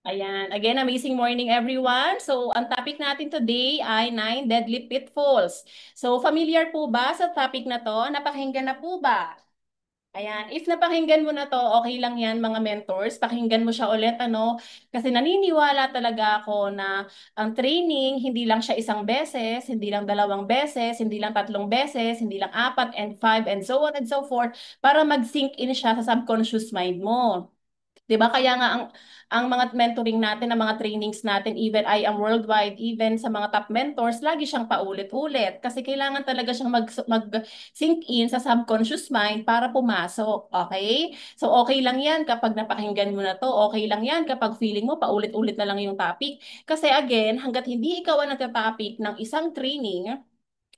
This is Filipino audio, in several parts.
Ayan. Again, amazing morning everyone. So, ang topic natin today ay 9 deadly pitfalls. So, familiar po ba sa topic na to? Napakinggan na po ba? Ayan. If napakinggan mo na to, okay lang yan mga mentors. Pakinggan mo siya ulit, ano? Kasi naniniwala talaga ako na ang training, hindi lang siya isang beses, hindi lang dalawang beses, hindi lang tatlong beses, hindi lang apat and five and so on and so forth para mag-sink in siya sa subconscious mind mo. 'Di ba? Kaya nga ang mga mentoring natin, ang mga trainings natin, even I am worldwide, even sa mga top mentors, lagi siyang paulit-ulit kasi kailangan talaga siyang mag-sink in sa subconscious mind para pumasok. Okay? So okay lang 'yan kapag napakinggan mo na 'to. Okay lang 'yan kapag feeling mo paulit-ulit na lang yung topic. Kasi again, hangga't hindi ikaw ang nagta-topic ng isang training,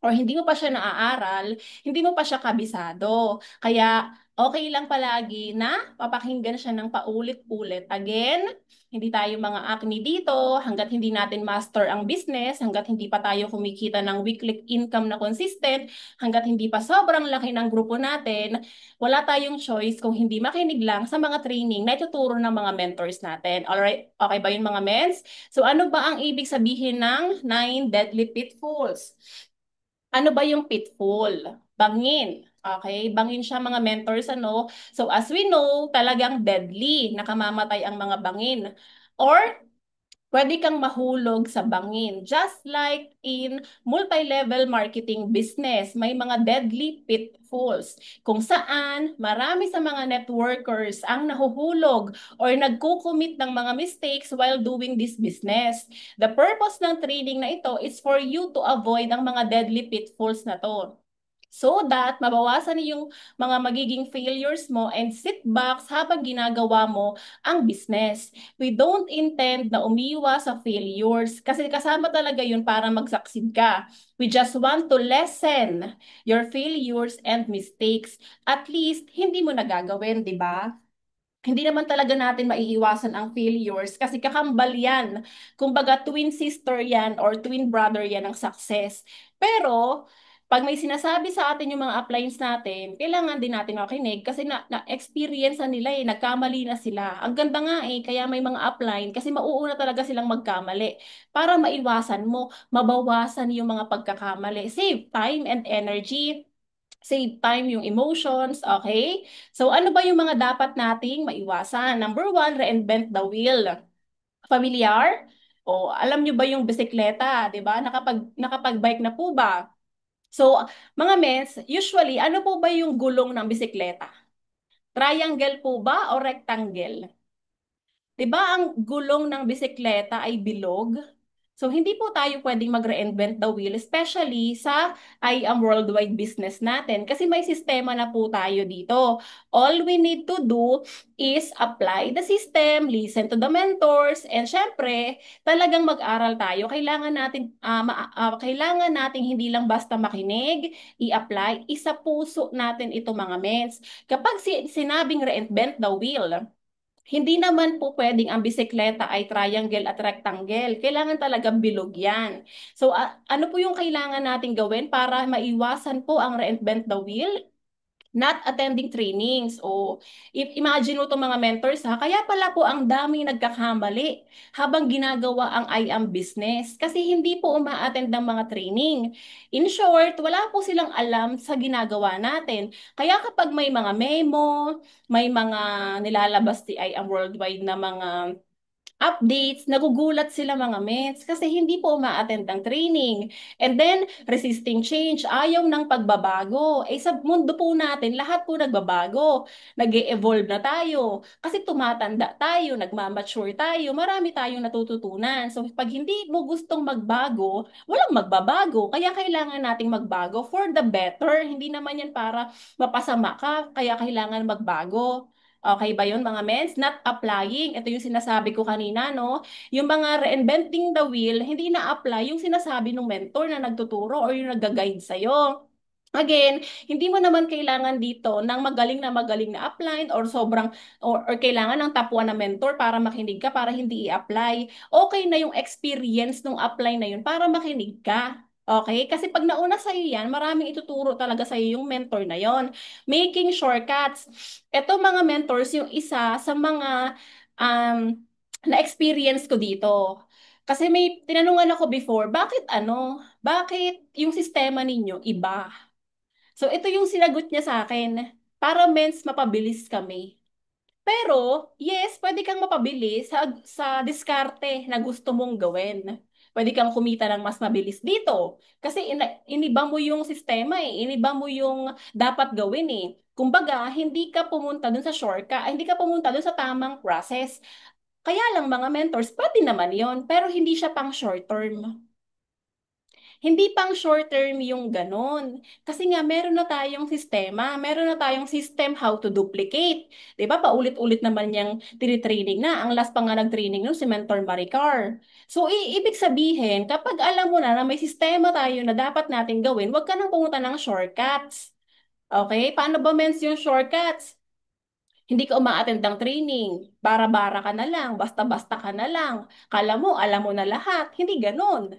or hindi mo pa siya naaaral, hindi mo pa siya kabisado. Kaya okay lang palagi na papakinggan siya ng paulit-ulit. Again, hindi tayo mga acne dito hanggat hindi natin master ang business, hanggat hindi pa tayo kumikita ng weekly income na consistent, hanggat hindi pa sobrang laki ng grupo natin, wala tayong choice kung hindi makinig lang sa mga training na ituturo ng mga mentors natin. Alright? Okay ba yun mga mens? So ano ba ang ibig sabihin ng 9 deadly pitfalls? Ano ba yung pitfall? Bangin. Okay? Bangin siya mga mentors, ano? So as we know, talagang deadly, nakamamatay ang mga bangin. Or pwede kang mahulog sa bangin. Just like in multi-level marketing business, may mga deadly pitfalls kung saan marami sa mga networkers ang nahuhulog or nagkukumit ng mga mistakes while doing this business. The purpose ng training na ito is for you to avoid ang mga deadly pitfalls na to. So that mabawasan yung mga magiging failures mo and setbacks habang ginagawa mo ang business. We don't intend na umiwas sa failures kasi kasama talaga yun para mag-succeed ka. We just want to lessen your failures and mistakes. At least, hindi mo nagagawin, di ba? Hindi naman talaga natin maiiwasan ang failures kasi kakambal yan. Kumbaga, twin sister yan or twin brother yan ng success. Pero, pag may sinasabi sa atin yung mga uplines natin, kailangan din natin makinig kasi na-experience na nila eh, nagkamali na sila. Ang ganda nga eh, kaya may mga upline kasi mauuna talaga silang magkamali para maiwasan mo, mabawasan yung mga pagkakamali. Save time and energy, save time yung emotions, okay? So ano ba yung mga dapat nating maiwasan? Number one, reinvent the wheel. Familiar? O alam nyo ba yung bisikleta, 'di ba? Nakapag-bike na po ba? So mga mens, usually ano po ba yung gulong ng bisikleta? Triangle po ba o rectangle? 'Di ba ang gulong ng bisikleta ay bilog? So, hindi po tayo pwedeng mag-reinvent the wheel, especially sa I am worldwide business natin kasi may sistema na po tayo dito. All we need to do is apply the system, listen to the mentors, and syempre, talagang mag-aral tayo. Kailangan nating hindi lang basta makinig, i-apply, isa puso natin ito mga mens. Kapag sinabing reinvent the wheel, hindi naman po pwedeng ang bisikleta ay triangle at rectangle. Kailangan talaga bilog yan. So, ano po yung kailangan natin gawin para maiwasan po ang reinvent the wheel? Not attending trainings. O imagine mo itong mga mentors ha, kaya pala po ang daming nagkakamali habang ginagawa ang I am business kasi hindi po uma-attend ng mga training. In short, wala po silang alam sa ginagawa natin. Kaya kapag may mga memo, may mga nilalabas si I am worldwide na mga updates, nagugulat sila mga mets kasi hindi po ma-attend ang training. And then, resisting change, ayaw ng pagbabago. Eh sa mundo po natin, lahat po nagbabago. Nag-e-evolve na tayo. Kasi tumatanda tayo, nagmamature tayo, marami tayong natututunan. So, pag hindi mo gustong magbago, walang magbabago. Kaya kailangan nating magbago for the better. Hindi naman yan para mapasama ka, kaya kailangan magbago. Okay ba yun mga mens? Not applying. Ito yung sinasabi ko kanina, no? Yung mga reinventing the wheel, hindi na-apply yung sinasabi ng mentor na nagtuturo or yung nag-guide sa'yo. Again, hindi mo naman kailangan dito ng magaling na upline or sobrang or kailangan ng top 1 na mentor para makinig ka para hindi i-apply. Okay na yung experience ng upline na yun para makinig ka. Okay? Kasi pag nauna sa iyo yan, maraming ituturo talaga sa iyo yung mentor na yon. Making shortcuts. Ito mga mentors, yung isa sa mga um, na-experience ko dito. Kasi may tinanungan ako before, bakit yung sistema ninyo iba? So ito yung sinagot niya sa akin, para mens mapabilis kami. Pero, yes, pwede kang mapabilis sa diskarte na gusto mong gawin. Pwede kang kumita ng mas mabilis dito. Kasi iniba mo yung sistema eh. Iniba mo yung dapat gawin eh. Kumbaga, hindi ka pumunta dun sa shortcut, hindi ka pumunta dun sa tamang process. Kaya lang mga mentors, pwede naman yon, pero hindi siya pang short term. Hindi pang short term yung ganun. Kasi nga, meron na tayong sistema, meron na tayong system how to duplicate. 'Di ba? Paulit-ulit naman yung tinitraining na. Ang last pa nga nag-training nun, si Mentor Maricar. So, ibig sabihin, kapag alam mo na may sistema tayo na dapat natin gawin, huwag ka nang pumunta ng shortcuts. Okay? Paano ba mens yung shortcuts? Hindi ka uma-attend ng training. Bara-bara ka na lang, basta-basta ka na lang. Kala mo, alam mo na lahat. Hindi ganun.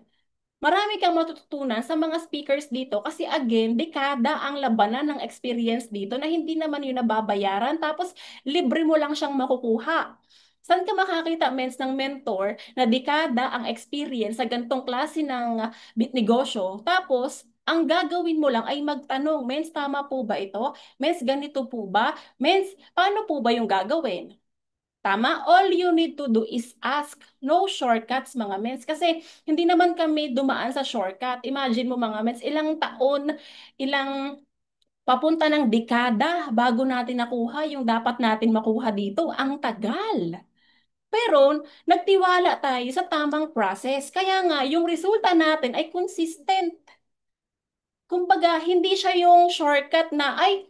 Marami kang matututunan sa mga speakers dito kasi again, dekada ang labanan ng experience dito na hindi naman yun nababayaran tapos libre mo lang siyang makukuha. Saan ka makakita, mens, ng mentor na dekada ang experience sa gantong klase ng negosyo tapos ang gagawin mo lang ay magtanong, mens, tama po ba ito? Mens, ganito po ba? Mens, paano po ba yung gagawin? Tama? All you need to do is ask. No shortcuts, mga mens. Kasi hindi naman kami dumaan sa shortcut. Imagine mo, mga mens, ilang taon, ilang papunta ng dekada bago natin nakuha yung dapat natin makuha dito. Ang tagal. Pero nagtiwala tayo sa tamang process. Kaya nga, yung resulta natin ay consistent. Kumbaga, hindi siya yung shortcut na, ay,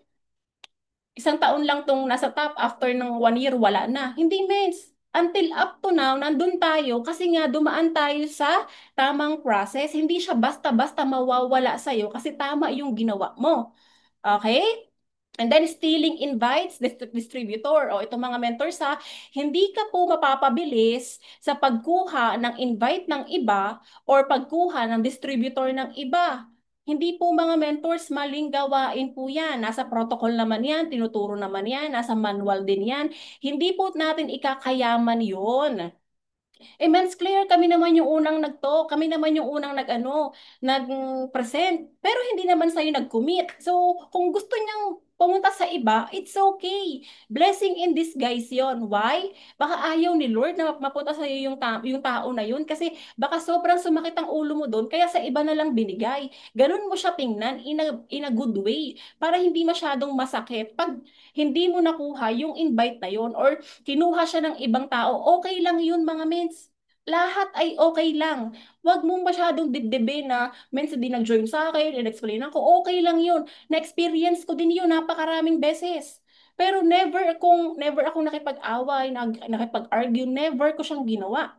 isang taon lang tong nasa top, after ng 1 year, wala na. Hindi, mens. Until up to now, nandun tayo kasi nga dumaan tayo sa tamang process. Hindi siya basta-basta mawawala sa'yo kasi tama yung ginawa mo. Okay? And then stealing invites, distributor, o itong mga mentors ha, hindi ka po mapapabilis sa pagkuha ng invite ng iba or pagkuha ng distributor ng iba. Hindi po mga mentors, maling gawain po yan. Nasa protocol naman yan, tinuturo naman yan, nasa manual din yan. Hindi po natin ikakayaman yun. Eh, Mans Claire, kami naman yung unang kami naman yung unang nag-present. Pero hindi naman sa'yo nag-commit. So, kung gusto niyang pumunta sa iba, it's okay. Blessing in disguise yon. Why? Baka ayaw ni Lord na mapunta sa'yo yung tao na yun kasi baka sobrang sumakit ang ulo mo doon, kaya sa iba na lang binigay. Ganun mo siya tingnan in a good way para hindi masyadong masakit. Pag hindi mo nakuha yung invite na yun or kinuha siya ng ibang tao, okay lang yun, mga mens. Lahat ay okay lang. Huwag mong masyadong dibdibin na, mens, hindi nag-join sa akin, in-explain ako, okay lang yun. Na-experience ko din yun napakaraming beses. Pero never akong nakipag-away, nakipag-argue, never ko siyang ginawa.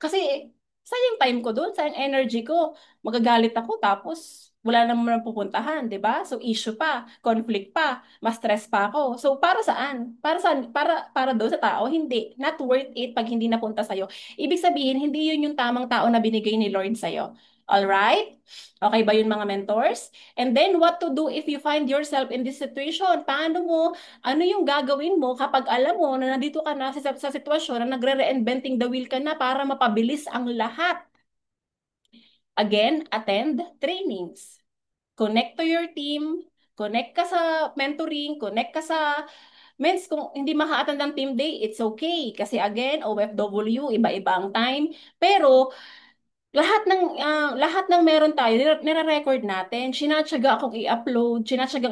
Kasi sayang time ko doon, sayang energy ko. Magagalit ako tapos wala naman pupuntahan, 'di ba? So issue pa, conflict pa, mas stress pa ako. So para saan? Para saan? Para doon sa tao, hindi. Not worth it pag hindi napunta sa'yo. Ibig sabihin, hindi yun yung tamang tao na binigay ni Lord sa'yo. All right? Okay ba yun, mga mentors? And then what to do if you find yourself in this situation? Ano yung gagawin mo kapag alam mo na nandito ka na sa sitwasyon na nagre-reinventing the wheel ka na para mapabilis ang lahat? Again, attend trainings. Connect to your team, connect ka sa mentoring, connect ka sa mens. Kung hindi maka-attend ng team day, it's okay. Kasi again, OFW, iba-iba ang time. Pero lahat ng meron tayo, nire-record natin. Sinatsagang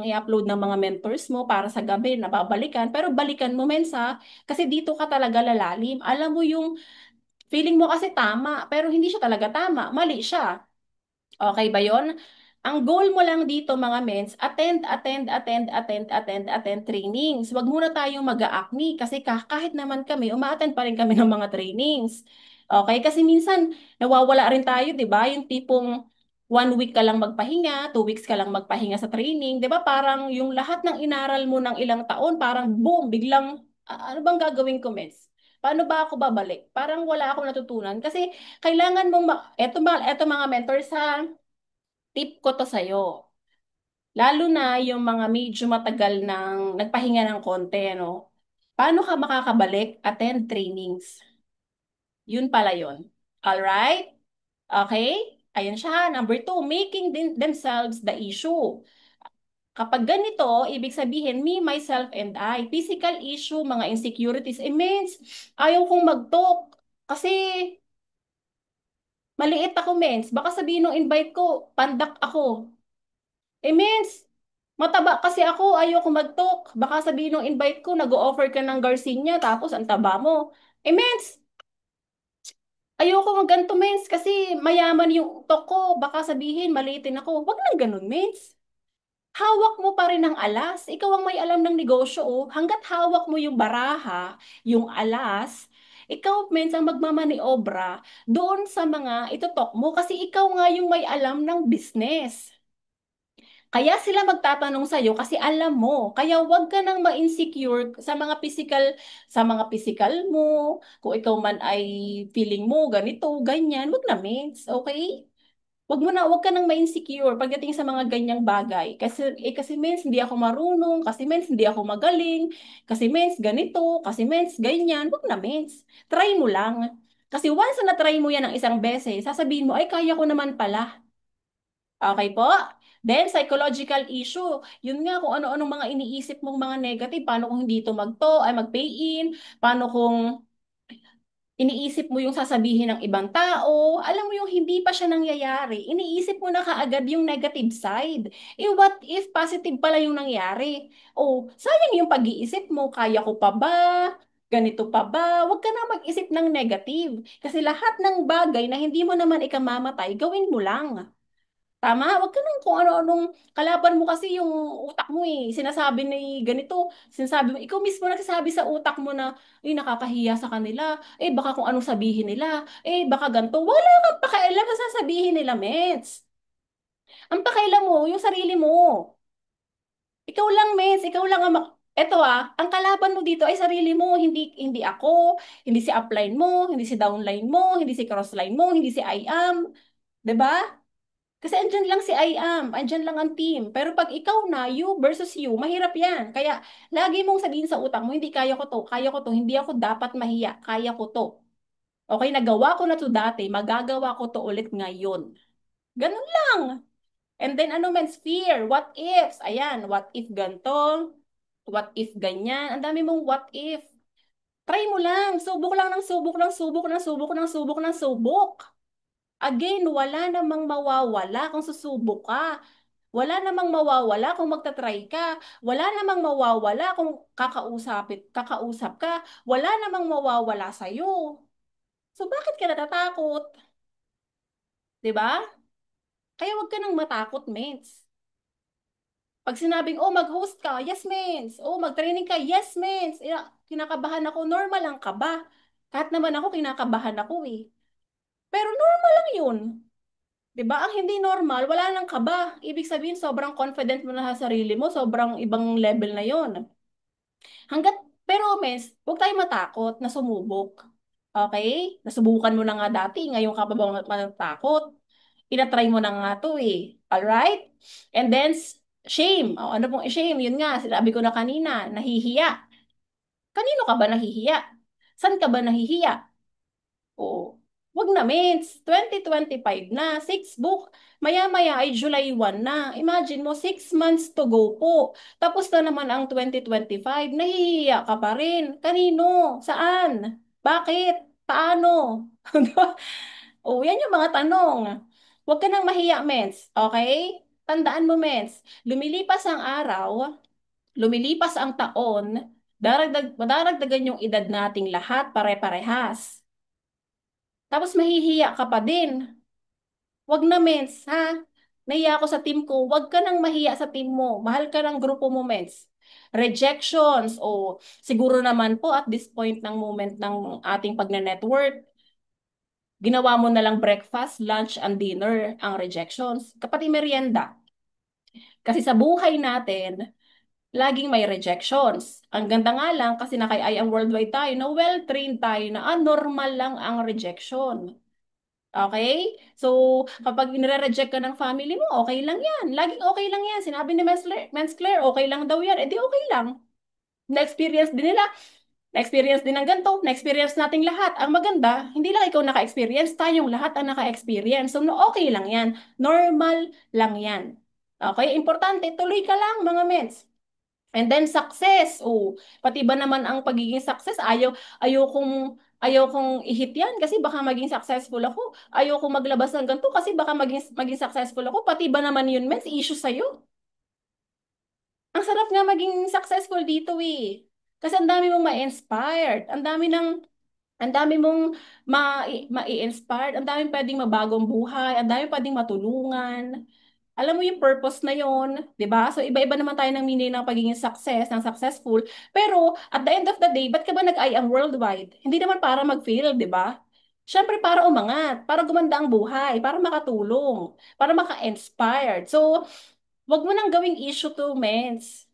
i-upload ng mga mentors mo para sa gabi na babalikan. Pero balikan mo, mensa, kasi dito ka talaga lalalim. Alam mo yung feeling mo kasi tama, pero hindi siya talaga tama. Mali siya. Okay ba yon? Ang goal mo lang dito, mga mens, attend trainings. Huwag muna tayong mag-a-acne kasi kahit naman kami, uma-attend pa rin kami ng mga trainings. Okay? Kasi minsan, nawawala rin tayo, di ba? Yung tipong 1 week ka lang magpahinga, 2 weeks ka lang magpahinga sa training, di ba? Parang yung lahat ng inaral mo ng ilang taon, parang boom, biglang, ano bang gagawin ko, mens? Paano ba ako babalik? Parang wala akong natutunan. Kasi kailangan mong, eto mga mentors ha, tip ko to sa'yo. Lalo na yung mga medyo matagal nang nagpahinga ng konti, no? Paano ka makakabalik? Attend trainings. Yun pala yun. Alright? Okay? Ayan siya. Number two, making themselves the issue. Kapag ganito, ibig sabihin, me, myself, and I. Physical issue, mga insecurities. Eh, means, ayaw kong mag-talk. Kasi, maliit ako, mens. Baka sabihin nung invite ko, pandak ako. Eh, means, mataba kasi ako, ayaw ko mag-talk. Baka sabihin nung invite ko, nag-o-offer ka ng Garcinia, tapos ang taba mo. Eh, means, ayoko mag ganito, mens, kasi mayaman yung talk ko. Baka sabihin, maliitin ako. Wag nang ganun, mens. Hawak mo pa rin ang alas. Ikaw ang may alam ng negosyo, oh. Hanggat hawak mo yung baraha, yung alas, ikaw, mens, ang magmamaniobra doon sa mga itutok mo kasi ikaw nga yung may alam ng business. Kaya sila magtatanong sa'yo kasi alam mo. Kaya wag ka nang ma-insecure sa mga physical mo. Kung ikaw man ay feeling mo ganito, ganyan, wag na, mens. Okay? Wag ka nang ma-insecure pagdating sa mga ganyang bagay. Kasi mens, hindi ako marunong, kasi mens, hindi ako magaling, kasi mens, ganito, kasi mens, ganyan. Wag na, mens. Try mo lang. Kasi once na try mo yan ng isang beses, sasabihin mo, ay, kaya ko naman pala. Okay po? Then, psychological issue. Yun nga, kung ano-anong mga iniisip mong mga negative, paano kung hindi ito mag-pay in, paano kung iniisip mo yung sasabihin ng ibang tao, alam mo yung hindi pa siya nangyayari, iniisip mo na kaagad yung negative side. Eh, what if positive pala yung nangyari? O, sayang yung pag-iisip mo, kaya ko pa ba? Ganito pa ba? Huwag ka na mag-isip ng negative. Kasi lahat ng bagay na hindi mo naman ikamamatay, gawin mo lang. Tama? Wag ka nang kung ano-anong kalaban mo kasi yung utak mo eh. Sinasabi ni ganito, sinasabi mo, ikaw mismo nagsasabi sa utak mo na, eh, nakakahiya sa kanila. Eh, baka kung anong sabihin nila. Eh, baka ganito. Wala kang pakialam sa sasabihin nila, Mets. Ang pakialam mo, yung sarili mo. Ikaw lang, Mets. Ikaw lang ang Eto ang kalaban mo dito ay sarili mo, hindi ako, hindi si upline mo, hindi si downline mo, hindi si crossline mo, hindi si I am. 'Di ba? Kasi andyan lang si I am, andyan lang ang team. Pero pag ikaw na, you versus you, mahirap yan. Kaya lagi mong sabihin sa utak mo, hindi kaya ko to, hindi ako dapat mahiya, kaya ko to. Okay, nagawa ko na to dati, magagawa ko to ulit ngayon. Ganun lang. And then ano men, fear, what ifs? Ayan, what if ganto? What if ganyan? Ang dami mong what if. Try mo lang, subok lang ng subok ng subok ng subok ng subok ng subok. Again, wala namang mawawala kung susubok ka. Wala namang mawawala kung magta-try ka. Wala namang mawawala kung kakausap ka. Wala namang mawawala sa'yo. So bakit ka natatakot? 'Di ba? Kaya wag ka nang matakot, mates. Pag sinabing, oh, mag-host ka, yes, mates. Oh, mag-training ka, yes, mates. Kinakabahan ako, normal lang ka ba? Kahit naman ako, kinakabahan ako eh. Pero normal lang yun. 'Di ba? Ang hindi normal, wala nang kaba. Ibig sabihin, sobrang confident mo na sa sarili mo, sobrang ibang level na 'yon. Hanggat, pero mes, huwag tayong matakot na sumubok. Okay? Nasubukan mo na nga dati, ngayon ka pa ba matatakot? Inatry mo na nga to eh. Alright? And then, shame. O, ano pong shame? Yun nga, sinabi ko na kanina, nahihiya. Kanino ka ba nahihiya? San ka ba nahihiya? Oo. Wag na, mens. 2025 na. Maya-maya ay July 1 na. Imagine mo, 6 months to go po. Tapos na naman ang 2025. Nahihiya ka pa rin. Kanino? Saan? Bakit? Paano? Oh, yan yung mga tanong. Huwag ka nang mahiya, mens. Okay? Tandaan mo, mens. Lumilipas ang araw, lumilipas ang taon, daragdagan yung edad nating lahat pare-parehas. Tapos mahihiya ka pa din. Wag na, mens, ha? Nahiya ako sa team ko. Wag ka nang mahiya sa team mo. Mahal ka ng grupo mo, mens. Rejections o siguro naman po at this point ng moment ng ating pagne-network, ginawa mo na lang breakfast, lunch, and dinner ang rejections. Kapati merienda. Kasi sa buhay natin, laging may rejections. Ang ganda nga lang kasi naka-I am worldwide tayo na well-trained tayo na normal lang ang rejection. Okay? So, kapag nire-reject ka ng family mo, okay lang yan. Laging okay lang yan. Sinabi ni Mens Claire, okay lang daw yan. Eh di okay lang. Na-experience din nila. Na-experience din ng ganito, na-experience nating lahat. Ang maganda, hindi lang ikaw naka-experience, tayong lahat ang naka-experience. So, no, okay lang yan. Normal lang yan. Okay? Importante, tuloy ka lang, mga mens. And then success. Oh, pati ba naman ang pagiging success? Ayaw kong i-hit yan kasi baka maging successful ako. Ayaw kong maglabas ng ganito kasi baka maging successful ako. Pati ba naman yun, mens, issue sa'yo? Ang sarap nga maging successful dito eh. Kasi ang dami mong ma-inspired. Ang dami mong ma-inspired. Ang dami pwedeng mabagong buhay. Ang dami pwedeng matulungan. Alam mo yung purpose na yon, 'di ba? So iba-iba naman tayo ng meaning ng pagiging success, ng successful. Pero at the end of the day, ba't ka ba nag-I am worldwide? Hindi naman para mag-fail, 'di ba? Siyempre para umangat, para gumanda ang buhay, para makatulong, para maka-inspired. So, wag mo nang gawing issue to, mens.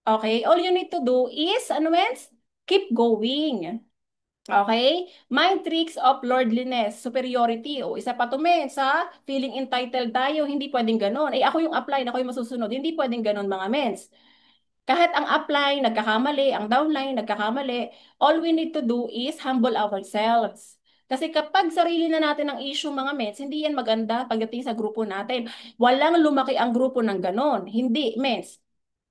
Okay? All you need to do is, ano, mens? Keep going. Okay? Mind tricks of lordliness, superiority. O isa pa to, men, sa feeling entitled tayo, hindi pwedeng ganon. Eh, ako yung upline, ako yung masusunod. Hindi pwedeng ganon, mga mens. Kahit ang upline, nagkakamali, ang downline, nagkakamali, all we need to do is humble ourselves. Kasi kapag sarili na natin ang issue, mga mens, hindi yan maganda pagdating sa grupo natin. Walang lumaki ang grupo ng ganon. Hindi, mens.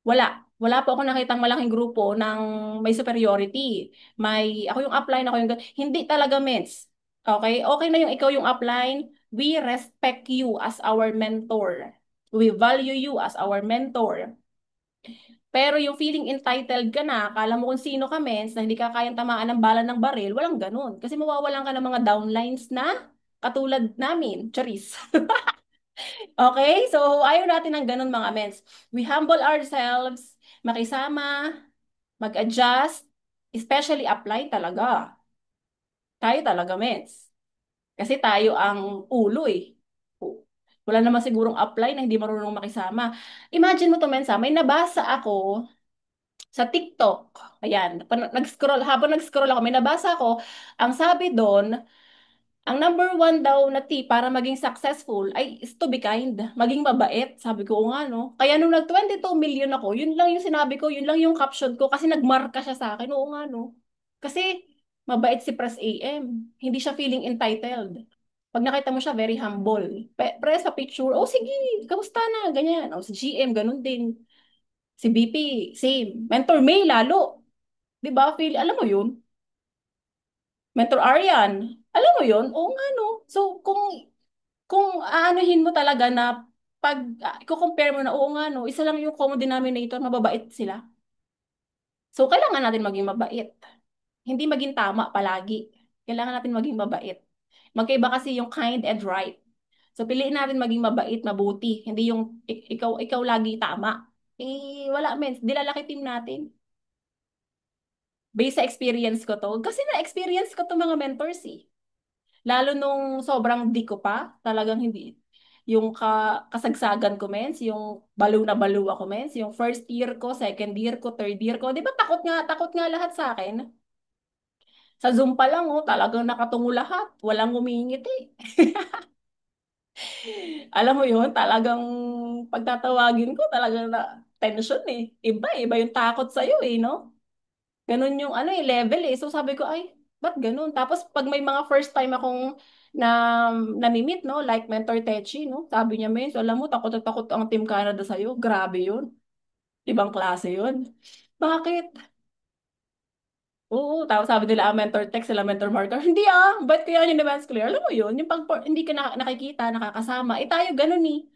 Wala. Wala po ako nakitang malaking grupo ng may superiority. Ako yung upline, ako yung, hindi talaga, mens. Okay? Okay na yung ikaw yung upline. We respect you as our mentor. We value you as our mentor. Pero yung feeling entitled ka na, akala mo kung sino ka, mens, na hindi ka kayang tamaan ng bala ng baril, walang ganun. Kasi mawawalan ka ng mga downlines na katulad namin. Charis. Okay? So, ayaw natin ng ganun, mga mens. We humble ourselves, makisama, mag-adjust, especially apply talaga. Tayo talaga, mens. Kasi tayo ang ulo eh. Wala naman sigurong apply na hindi marunong makisama. Imagine mo to, mens, may nabasa ako sa TikTok. Ayan, habang nag-scroll ako, may nabasa ako, ang sabi doon, ang number one daw na tip para maging successful ay is to be kind, maging mabait. Sabi ko, "Oo nga, no?" Kaya nung nag 22 million ako, yun lang yung sinabi ko, yun lang yung caption ko kasi nagmarka siya sa akin. Oo nga, no? Kasi mabait si Press AM. Hindi siya feeling entitled. Pag nakita mo siya, very humble. Press sa picture, oh sige, kamusta na? Ganyan. O si GM, ganun din. Si BP, same. Mentor May, lalo. Di ba? Alam mo yun? Mentor Aryan. Alam mo yun? Oo nga, no? So, kung aanuhin mo talaga na pag i-compare mo na, oo nga, no, isa lang yung common denominator, mababait sila. So, kailangan natin maging mabait. Hindi maging tama palagi. Kailangan natin maging mabait. Magkaiba kasi yung kind and right. So, piliin natin maging mabait, mabuti. Hindi yung ikaw lagi tama. Eh, wala, men. Dilalaki team natin. Based sa experience ko to. Kasi na-experience ko to, mga mentors eh. Lalo nung sobrang di ko pa, talagang hindi. Yung kasagsagan ko, mens, yung baliw na baliw ako, mens, yung first year ko, second year ko, third year ko, di ba takot nga lahat sa akin? Sa Zoom pa lang, oh, talagang nakatungo lahat. Walang ngumingiti. Alam mo yun, talagang pagtatawagin ko, talagang na tension eh. Iba yung takot sa'yo eh, no? Ganun yung ano eh, level eh. So sabi ko, ay, ba't ganun? Tapos pag may mga first time akong na nami-meet, no? Like Mentor Techi, no? Sabi niya, men, so, alam mo, takot na takot ang Team Canada sa'yo. Grabe yun. Ibang klase yun. Bakit? Oo, tapos sabi nila, mentor tech, sila mentor marker. Hindi ba't kaya yung advance clear? Alam mo yun, yung pag hindi ka nakikita, nakakasama. Eh tayo ganun eh.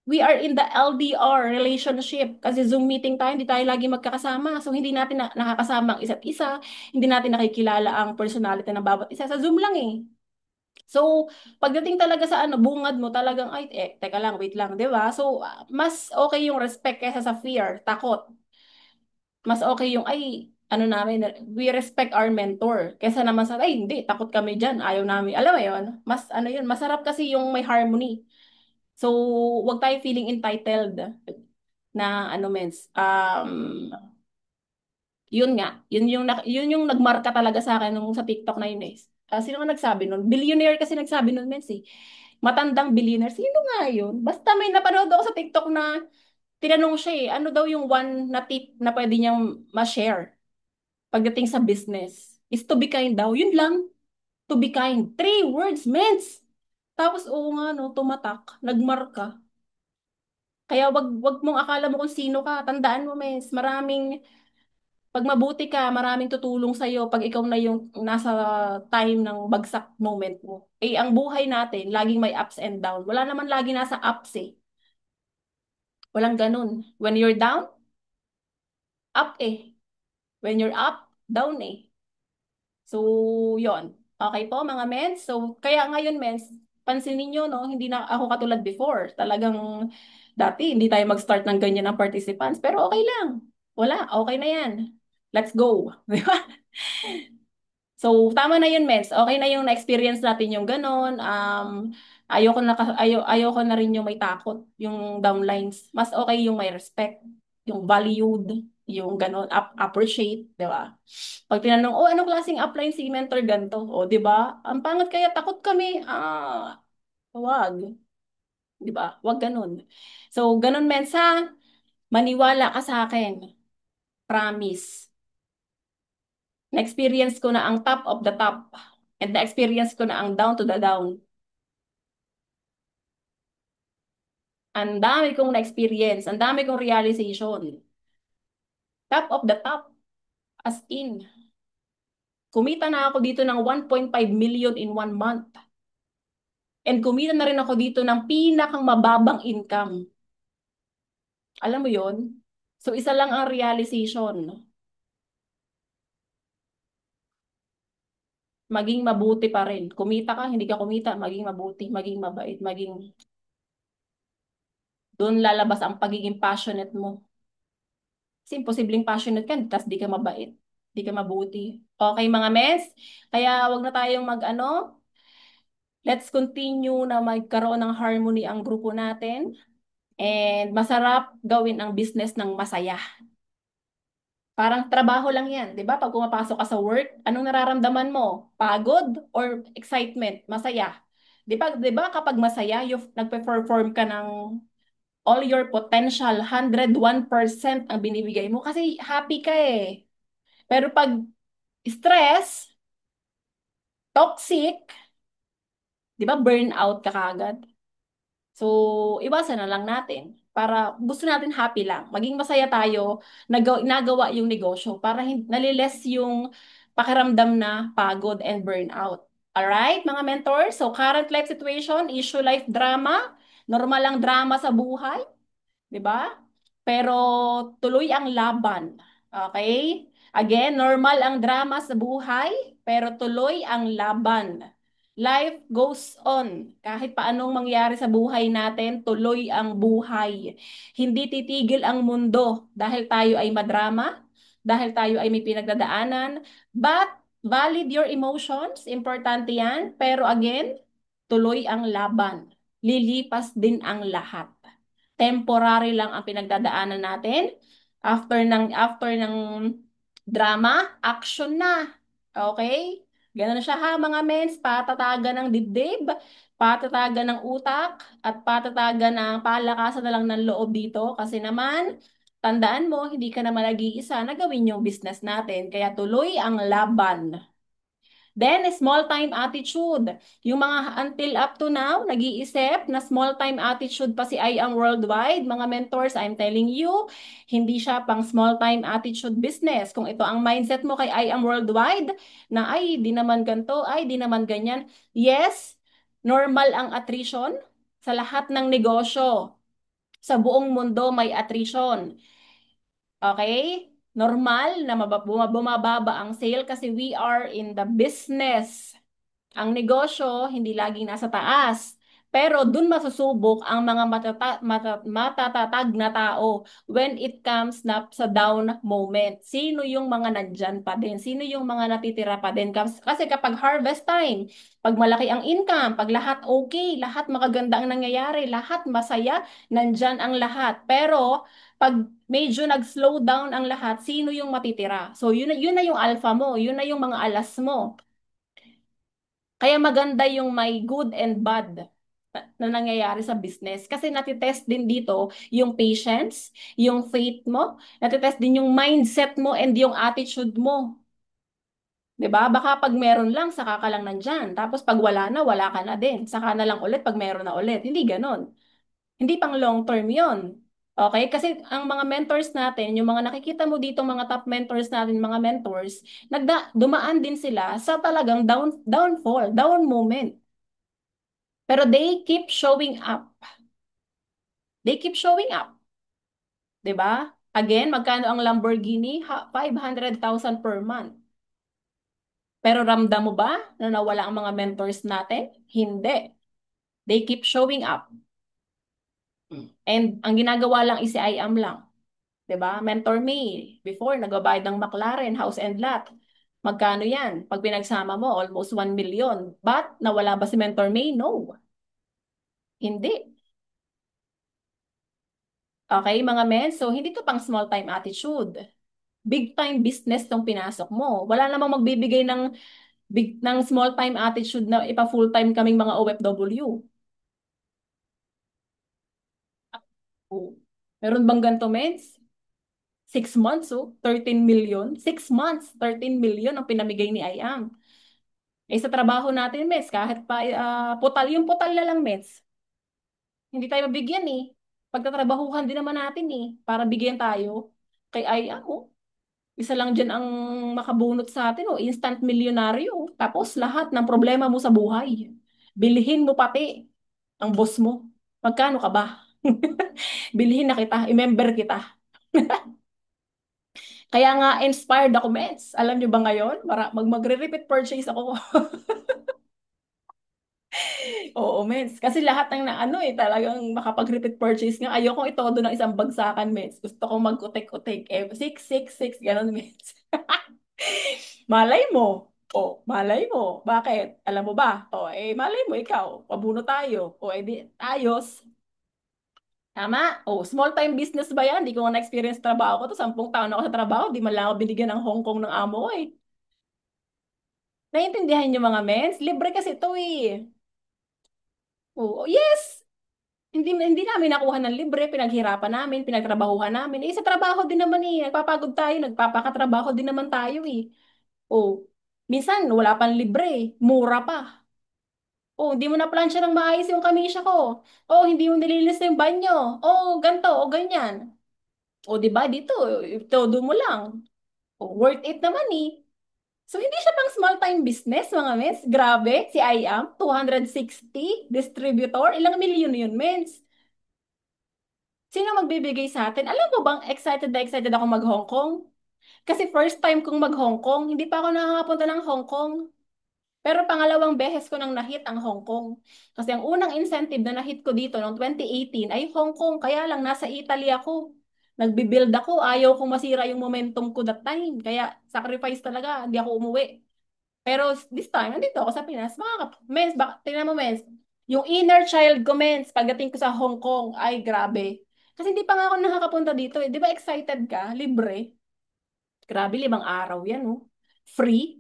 We are in the LDR relationship. Kasi Zoom meeting tayo, hindi tayo lagi magkakasama. So, hindi natin nakakasama ang isa't isa. Hindi natin nakikilala ang personality ng bawat isa. Sa Zoom lang eh. So, pagdating talaga sa ano, bungad mo talagang, ay, teka lang, wait lang, di ba? So, mas okay yung respect kaysa sa fear, takot. Mas okay yung, ay, ano namin, we respect our mentor. Kaysa naman sa, ay, hindi, takot kami dyan, ayaw namin. Alam mo yun? Mas, ano yun, masarap kasi yung may harmony. So, wag tayo feeling entitled na ano mens. Yun nga, yun yung nagmarka talaga sa akin nung sa TikTok na yun eh. Sino nga nagsabi nun? Billionaire kasi nagsabi nun, mens eh. Matandang billionaire. Sino nga yun? Basta may napanood ako sa TikTok na tinanong siya eh, ano daw yung one na tip na pwede niyang ma-share? pagdating sa business is to be kind daw. Yun lang, to be kind. Three words, mens. Tapos, oo nga, no, tumatak, nagmarka. Kaya wag mong akala mo kung sino ka. Tandaan mo, mens, pag mabuti ka, maraming tutulong sa'yo pag ikaw na yung nasa time ng bagsak moment mo. Eh, ang buhay natin, laging may ups and down. Wala naman lagi nasa ups eh. Walang ganun. When you're down, up eh. When you're up, down eh. So, yon. Okay po, mga mens. So, kaya ngayon, mens, pansinin nyo, no, hindi na ako katulad before. Talagang dati, hindi tayo mag-start ng ganyan ng participants. Pero okay lang. Wala, okay na yan. Let's go. Di ba? So, tama na yun, Mens. Okay na yung na-experience natin yung ganon. Ayoko na rin yung may takot, yung downlines. Mas okay yung may respect, yung valued, yung ganon, appreciate, di ba? Pag tinanong, oh, anong klaseng upline si mentor ganto? O, di ba? Ang pangat kaya takot kami. Wag. Di ba? Wag ganon. So, ganon, Mens, ha? Maniwala ka sa akin. Promise. Na-experience ko na ang top of the top. And na-experience ko na ang down to the down. Ang dami kong na-experience, ang dami kong realization. Top of the top, as in. Kumita na ako dito ng 1.5 million in 1 month. And kumita na rin ako dito ng pinakang mababang income. Alam mo yon? So, isa lang ang realization. Maging mabuti pa rin. Kumita ka, hindi ka kumita, maging mabuti, maging mabait, maging doon lalabas ang pagiging passionate mo. Kasi imposibleng passionate ka, tapos di ka mabait, di ka mabuti. Okay, mga mes? Kaya wag na tayong mag-ano, let's continue na magkaroon ng harmony ang grupo natin. And masarap gawin ang business ng masaya. Parang trabaho lang yan, di ba? Pag pumapasok ka sa work, anong nararamdaman mo? Pagod or excitement? Masaya. Di ba kapag masaya, nagpe-perform ka ng all your potential, 101% ang binibigay mo kasi happy ka eh. Pero pag stress, toxic, di ba burnout ka kagad? So, iwasan na lang natin para gusto natin happy lang. Maging masaya tayo, nagawa yung negosyo para naliles yung pakiramdam na pagod and burnout. Alright, mga mentors? So, current life situation, issue life drama, normal lang drama sa buhay. 'Di ba? Pero tuloy ang laban. Okay? Again, normal ang drama sa buhay, pero tuloy ang laban. Life goes on. Kahit paanong mangyari sa buhay natin, tuloy ang buhay. Hindi titigil ang mundo dahil tayo ay madrama, dahil tayo ay may pinagdadaanan. But valid your emotions, importante yan. Pero again, tuloy ang laban. Lilipas din ang lahat. Temporary lang ang pinagdadaanan natin. After ng drama, action na. Okay? Ganun siya ha mga mens, patatagan ng dibdib, patatagan ng utak, at patatagan ng palakasan na lang ng loob dito. Kasi naman, tandaan mo, hindi ka naman nag-iisa na gawin yung business natin. Kaya tuloy ang laban. Then, small time attitude. Yung mga until up to now, nag-iisip na small time attitude pa si I Am Worldwide. Mga mentors, I'm telling you, hindi siya pang small time attitude business. Kung ito ang mindset mo kay I Am Worldwide, na ay, di naman ganito, ay, di naman ganyan. Yes, normal ang attrition sa lahat ng negosyo. Sa buong mundo may attrition. Okay? Normal na bumababa ang sale kasi we are in the business. Ang negosyo, hindi laging nasa taas. Pero dun masusubok ang mga matatatag na tao when it comes na sa down moment. Sino yung mga nandyan pa din? Sino yung mga natitira pa din? Kasi kapag harvest time, pag malaki ang income, pag lahat okay, lahat magaganda ang nangyayari, lahat masaya, nandyan ang lahat. Pero pag medyo nag-slow down ang lahat, sino yung matitira? So yun na yung alpha mo, yun na yung mga alas mo. Kaya maganda yung may good and bad. na nangyayari sa business. Kasi natitest din dito yung patience, yung faith mo, natitest din yung mindset mo and yung attitude mo. 'Di ba? Baka pag meron lang, saka ka lang nandyan. Tapos pag wala na, wala ka na din. Saka na lang ulit pag meron na ulit. Hindi ganon. Hindi pang long term yon. Okay? Kasi ang mga mentors natin, yung mga nakikita mo dito, mga top mentors natin, mga mentors, dumaan din sila sa talagang downfall, down moment. Pero they keep showing up. They keep showing up. 'Di ba? Again, magkano ang Lamborghini? 500,000 per month. Pero ramdam mo ba na nawala ang mga mentors natin? Hindi. They keep showing up. And ang ginagawa lang is si I am lang. 'Di ba? Mentor me. Before, nagbabayad ng McLaren, house and lot. Magkano yan? Pag pinagsama mo, almost 1 million. But, nawala ba si Mentor May? No. Hindi. Okay, mga men? So, hindi to pang small time attitude. Big time business tong pinasok mo. Wala namang magbibigay ng small time attitude na ipa full time kaming mga OFW. Oh. Meron bang ganito, mens? 6 months, oh, 13 million. 6 months, 13 million ang pinamigay ni IAM. Eh sa trabaho natin, mens, kahit pa putal, yung putal na lang, mens, hindi tayo mabigyan eh. Pagtatrabahuhan din naman natin eh, para bigyan tayo. Kay IAM, oh, isa lang dyan ang makabunot sa atin, oh, instant milyonaryo. Tapos lahat ng problema mo sa buhay. Bilhin mo pati ang boss mo. Magkano ka ba? Bilhin na kita, i-member kita. Kaya nga inspired ako, mens. Alam nyo ba ngayon? Magre-repeat purchase ako. Oo, mens. Kasi lahat ng na ano eh, talagang makapag-repeat purchase nga. Ayokong itodo ng isang bagsakan, mens. Gusto kong mag-utek-utek. Eh, 666, ganun, mens. Malay mo. Oh, malay mo. Bakit? Alam mo ba? Oh, eh, malay mo, ikaw. Pabuno tayo. O, eh, di, ayos. Tama? Oh, small time business ba yan? Di ko nga na-experience trabaho ko to. 10 taon ako sa trabaho. Di man lang ako binigyan ng Hong Kong ng amo ko eh. Naiintindihan niyo mga mens? Libre kasi ito eh. Oh, yes! Hindi namin nakuha ng libre, pinaghirapan namin, pinagtrabahuhan namin. Eh, sa trabaho din naman eh, nagpapagod tayo, nagpapakatrabaho din naman tayo eh. Oh, minsan wala pang libre, eh. Mura pa. Oh, hindi mo na plansya ng maayos yung kamisya ko. Oh, hindi mo nilinis yung banyo. Oh, ganto, o ganyan. Oh, di ba dito, todo mo lang. Oh, worth it naman eh. So, hindi siya pang small time business, mga mens. Grabe, si IAM, 260 distributor. Ilang milyon yun, mens? Sino magbibigay sa atin? Alam mo bang excited na excited ako mag-Hong Kong? Kasi first time kong mag-Hong Kong, hindi pa ako nakakapunta ng Hong Kong. Pero pangalawang beses ko nang na-hit ang Hong Kong. Kasi ang unang incentive na na-hit ko dito noong 2018 ay Hong Kong. Kaya lang nasa Italy ako. Nagbibuild ako. Ayaw kong masira yung momentum ko that time. Kaya sacrifice talaga. Hindi ako umuwi. Pero this time, nandito ako sa Pinas. Mens, tingnan mo, mens. Yung inner child ko, mens, pagdating ko sa Hong Kong, ay grabe. Kasi hindi pa nga ako nakakapunta dito eh. Di ba excited ka? Libre. Grabe, 5 araw yan, oh. Free.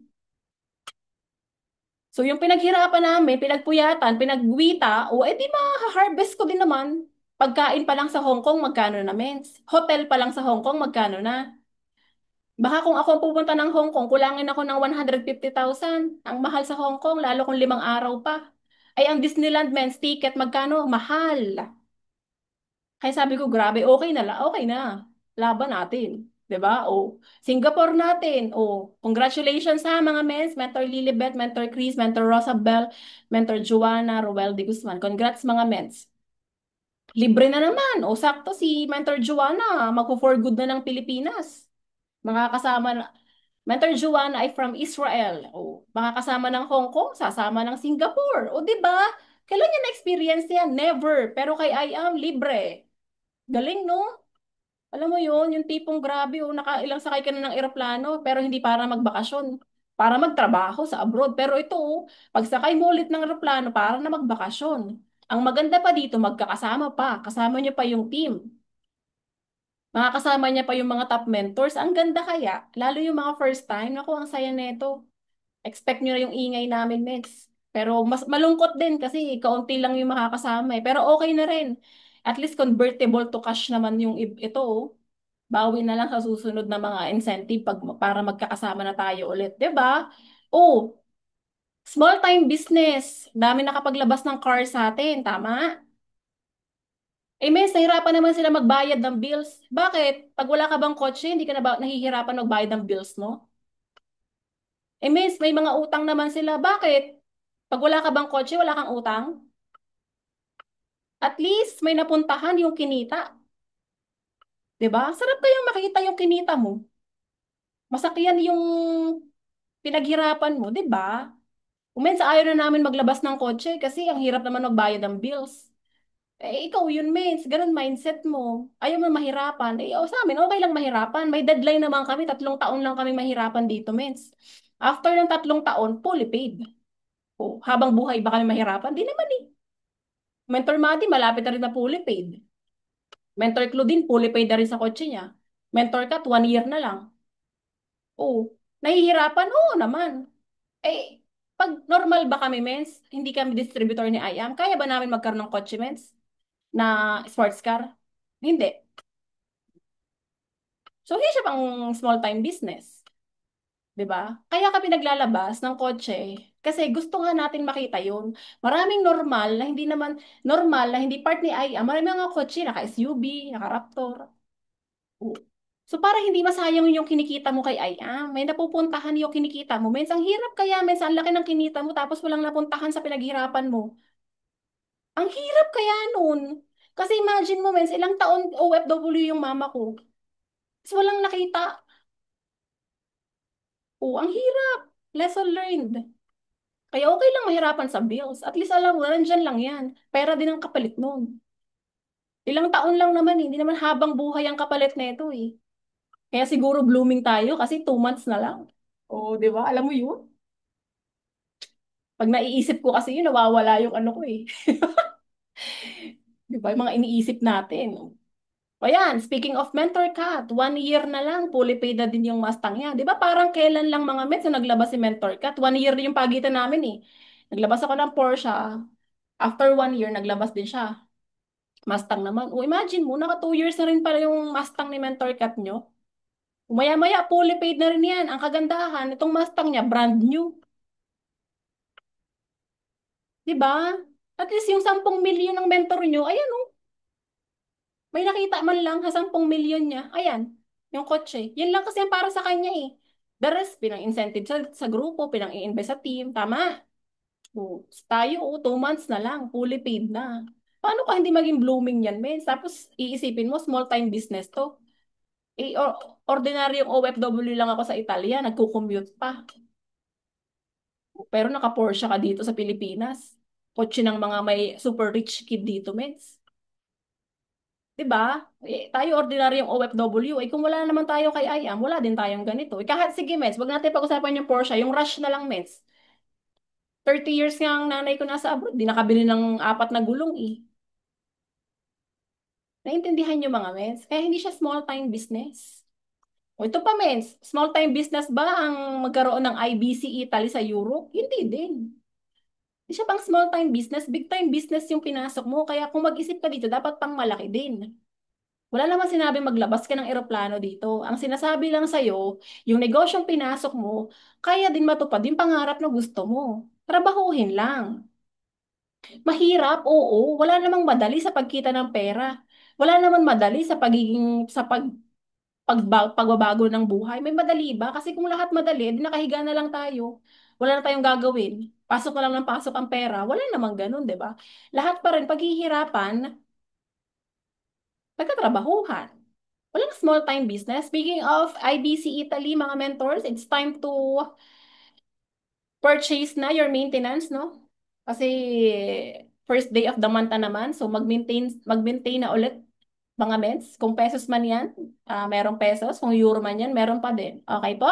So yung pinaghirapan namin, pinagpuyatan, pinagwita, o edi ma-harvest ko din naman. Pagkain pa lang sa Hong Kong, magkano na, mens? Hotel pa lang sa Hong Kong, magkano na? Baka kung ako pupunta ng Hong Kong, kulangin ako ng 150,000. Ang mahal sa Hong Kong, lalo kung 5 araw pa. Ay, ang Disneyland men's ticket, magkano? Mahal. Kaya sabi ko, grabe, okay na lang, okay na. Laban natin. 'Di ba? O, Singapore natin. O, congratulations sa mga men's, Mentor Lilibet, Mentor Chris, Mentor Rosabel, Mentor Joanna, Roel de Guzman. Congrats mga men's. Libre na naman. O, sakto si Mentor Joanna, magpo-for good na ng Pilipinas. Makakasama na, Mentor Joanna ay from Israel. O, makakasama ng Hong Kong, sasama ng Singapore. O, di ba? Kailan niya na-experience yan? Never. Pero kay I am libre. Galing, no? Alam mo yun, yung tipong grabe, oh, nakailang sakay ka na ng eroplano, pero hindi para magbakasyon. Para magtrabaho sa abroad. Pero ito, oh, pag sakay mo ulit ng eroplano, para na magbakasyon. Ang maganda pa dito, magkakasama pa. Kasama niyo pa yung team. Makakasama niya pa yung mga top mentors. Ang ganda kaya. Lalo yung mga first time. Naku, ang saya neto. Expect nyo na yung ingay namin, Meds. Pero mas malungkot din kasi kaunti lang yung makakasama eh. Pero okay na rin. At least convertible to cash naman yung ito. Oh. Bawi na lang sa susunod na mga incentive para magkakasama na tayo ulit. 'Di ba? Oh, small time business. Dami nakapaglabas ng car sa atin. Tama? Eh, mes, nahirapan naman sila magbayad ng bills. Bakit? Pag wala ka bang kotse, hindi ka na ba nahihirapan magbayad ng bills mo? Eh, mes, may mga utang naman sila. Bakit? Pag wala ka bang kotse, wala kang utang? At least may napuntahan yung kinita. 'Di ba? Sarap kayang makita yung kinita mo. Masakyan yung pinaghirapan mo, 'di ba? Umensa ayaw na namin maglabas ng kotse kasi ang hirap naman magbayad ng bills. Eh, ikaw yun, mens. Ganun mindset mo. Ayaw mo mahirapan. Eh, sa amin, okay lang mahirapan. May deadline naman kami. 3 taon lang kami mahirapan dito, mens. After ng 3 taon, fully paid. O, habang buhay ba kami mahirapan? Di naman eh. Mentor Mati, malapit na rin na fully paid. Mentor Claudine, fully paid na rin sa kotse niya. Mentor Kat, 1 year na lang. Oh, nahihirapan? Oo naman. Eh, pag normal ba kami, mens? Hindi kami distributor ni IAM? Kaya ba namin magkaroon ng kotse, mens? Na sports car? Hindi. So, hindi siya pang small time business. 'Di ba? Kaya kami naglalabas ng kotse kasi gusto nga natin makita yun. Maraming normal na hindi naman normal na hindi part ni IAM. Maraming mga kotse, naka-SUV, naka-Raptor. Oo. So para hindi masayang yung kinikita mo kay IAM, may napupuntahan yung kinikita mo. Mens, ang hirap kaya, mens, ang laki ng kinita mo tapos walang napuntahan sa pinaghirapan mo. Ang hirap kaya nun. Kasi imagine mo, mens, ilang taon OFW yung mama ko. Tapos walang nakita. Oh, ang hirap. Lesson learned. Kaya okay lang mahirapan sa bills. At least alam mo, nandyan lang yan. Pera din ang kapalit nun. Ilang taon lang naman, eh. Hindi naman habang buhay ang kapalit nito eh. Kaya siguro blooming tayo kasi 2 months na lang. Oo, di ba? Alam mo yun? Pag naiisip ko kasi yun, nawawala yung ano ko eh. Di ba? Yung mga iniisip natin. O yan, speaking of Mentor Cat, 1 year na lang, fully paid na din yung Mustang niya. Di ba parang kailan lang mga Mets na naglabas si Mentor Cat? 1 year din yung pagitan namin eh. Naglabas ako ng Porsche. After 1 year, naglabas din siya. Mustang naman. O imagine mo, naka 2 years na rin pala yung Mustang ni Mentor Cat nyo. Umaya-maya, fully paid na rin yan. Ang kagandahan, itong Mustang niya, brand new. Di ba? At least yung 10 milyon ng mentor nyo, ayan o, may nakita man lang sa 10 milyon niya. Ayan, yung kotse. Yan lang kasi ang para sa kanya eh. The rest, pinang-incentive sa grupo, pinang-i-invest sa team. Tama. O, tayo, 2 months na lang, fully paid na. Paano ka hindi maging blooming yan, men? Tapos iisipin mo, small time business to. Eh, ordinaryong OFW lang ako sa Italia, nagko-commute pa. Pero naka-Porsche ka dito sa Pilipinas. Kotse ng mga may super rich kid dito, mens. 'Di ba? Eh, tayo ordinaryong OFW. Eh, kung wala naman tayo kay IAM, wala din tayong ganito. Eh, kahit, sige, mens, wag natin pag-usapan yung Porsche, yung Rush na lang, mens. 30 years nga ang nanay ko nasa abroad, di nakabili ng 4 na gulong eh. Naintindihan nyo mga mens? Kaya hindi siya small time business. O ito pa mens, small time business ba ang magkaroon ng IBC Italy sa Europe? Hindi din. Di siya pang small time business, big time business yung pinasok mo. Kaya kung mag-isip ka dito, dapat pang malaki din. Wala naman sinabi maglabas ka ng eroplano dito. Ang sinasabi lang sa'yo, yung negosyong pinasok mo, kaya din matupad yung pangarap na gusto mo. Trabahuhin lang. Mahirap, oo. Wala namang madali sa pagkita ng pera. Wala naman madali sa pagbabago ng buhay. May madali ba? Kasi kung lahat madali, di nakahiga na lang tayo. Wala na tayong gagawin. Pasok na lang ng pasok ang pera. Wala namang ganun, di ba? Lahat pa rin paghihirapan, nagkatrabahuhan. Walang small time business. Speaking of IBC Italy, mga mentors, it's time to purchase na your maintenance, no? Kasi first day of the month na naman, so mag-maintain na ulit mga ments. Kung pesos man yan, merong pesos. Kung euro man yan, meron pa din. Okay po?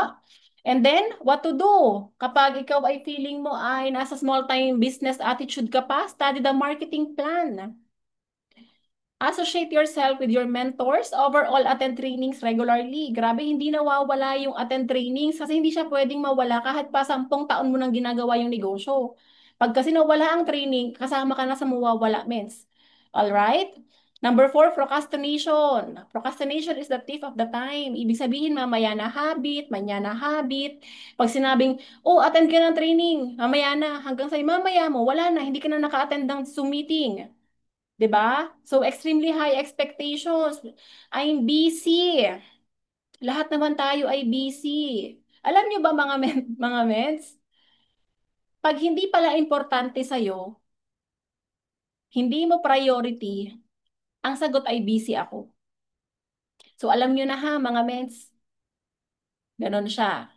And then, what to do? Kapag ikaw ay feeling mo ay nasa small time business attitude ka pa, study the marketing plan. Associate yourself with your mentors. Overall, attend trainings regularly. Grabe, hindi nawawala yung attend trainings kasi hindi siya pwedeng mawala kahit pa 10 taon mo nang ginagawa yung negosyo. Pag kasi nawala ang training, kasama ka na sa mawawala, mens. Alright? Number four, procrastination. Procrastination is the thief of the time. Ibig sabihin, mamaya na habit, manya na habit. Pag sinabing, oh, attend ka ng training, mamaya na, hanggang sa mamaya mo, wala na, hindi ka na naka-attend ng Zoom meeting. 'Di ba? So, extremely high expectations. I'm busy. Lahat naman tayo ay busy. Alam nyo ba mga mga meds? Pag hindi pala importante sa'yo, hindi mo priority, ang sagot ay busy ako. So alam nyo na ha mga meds, ganon siya.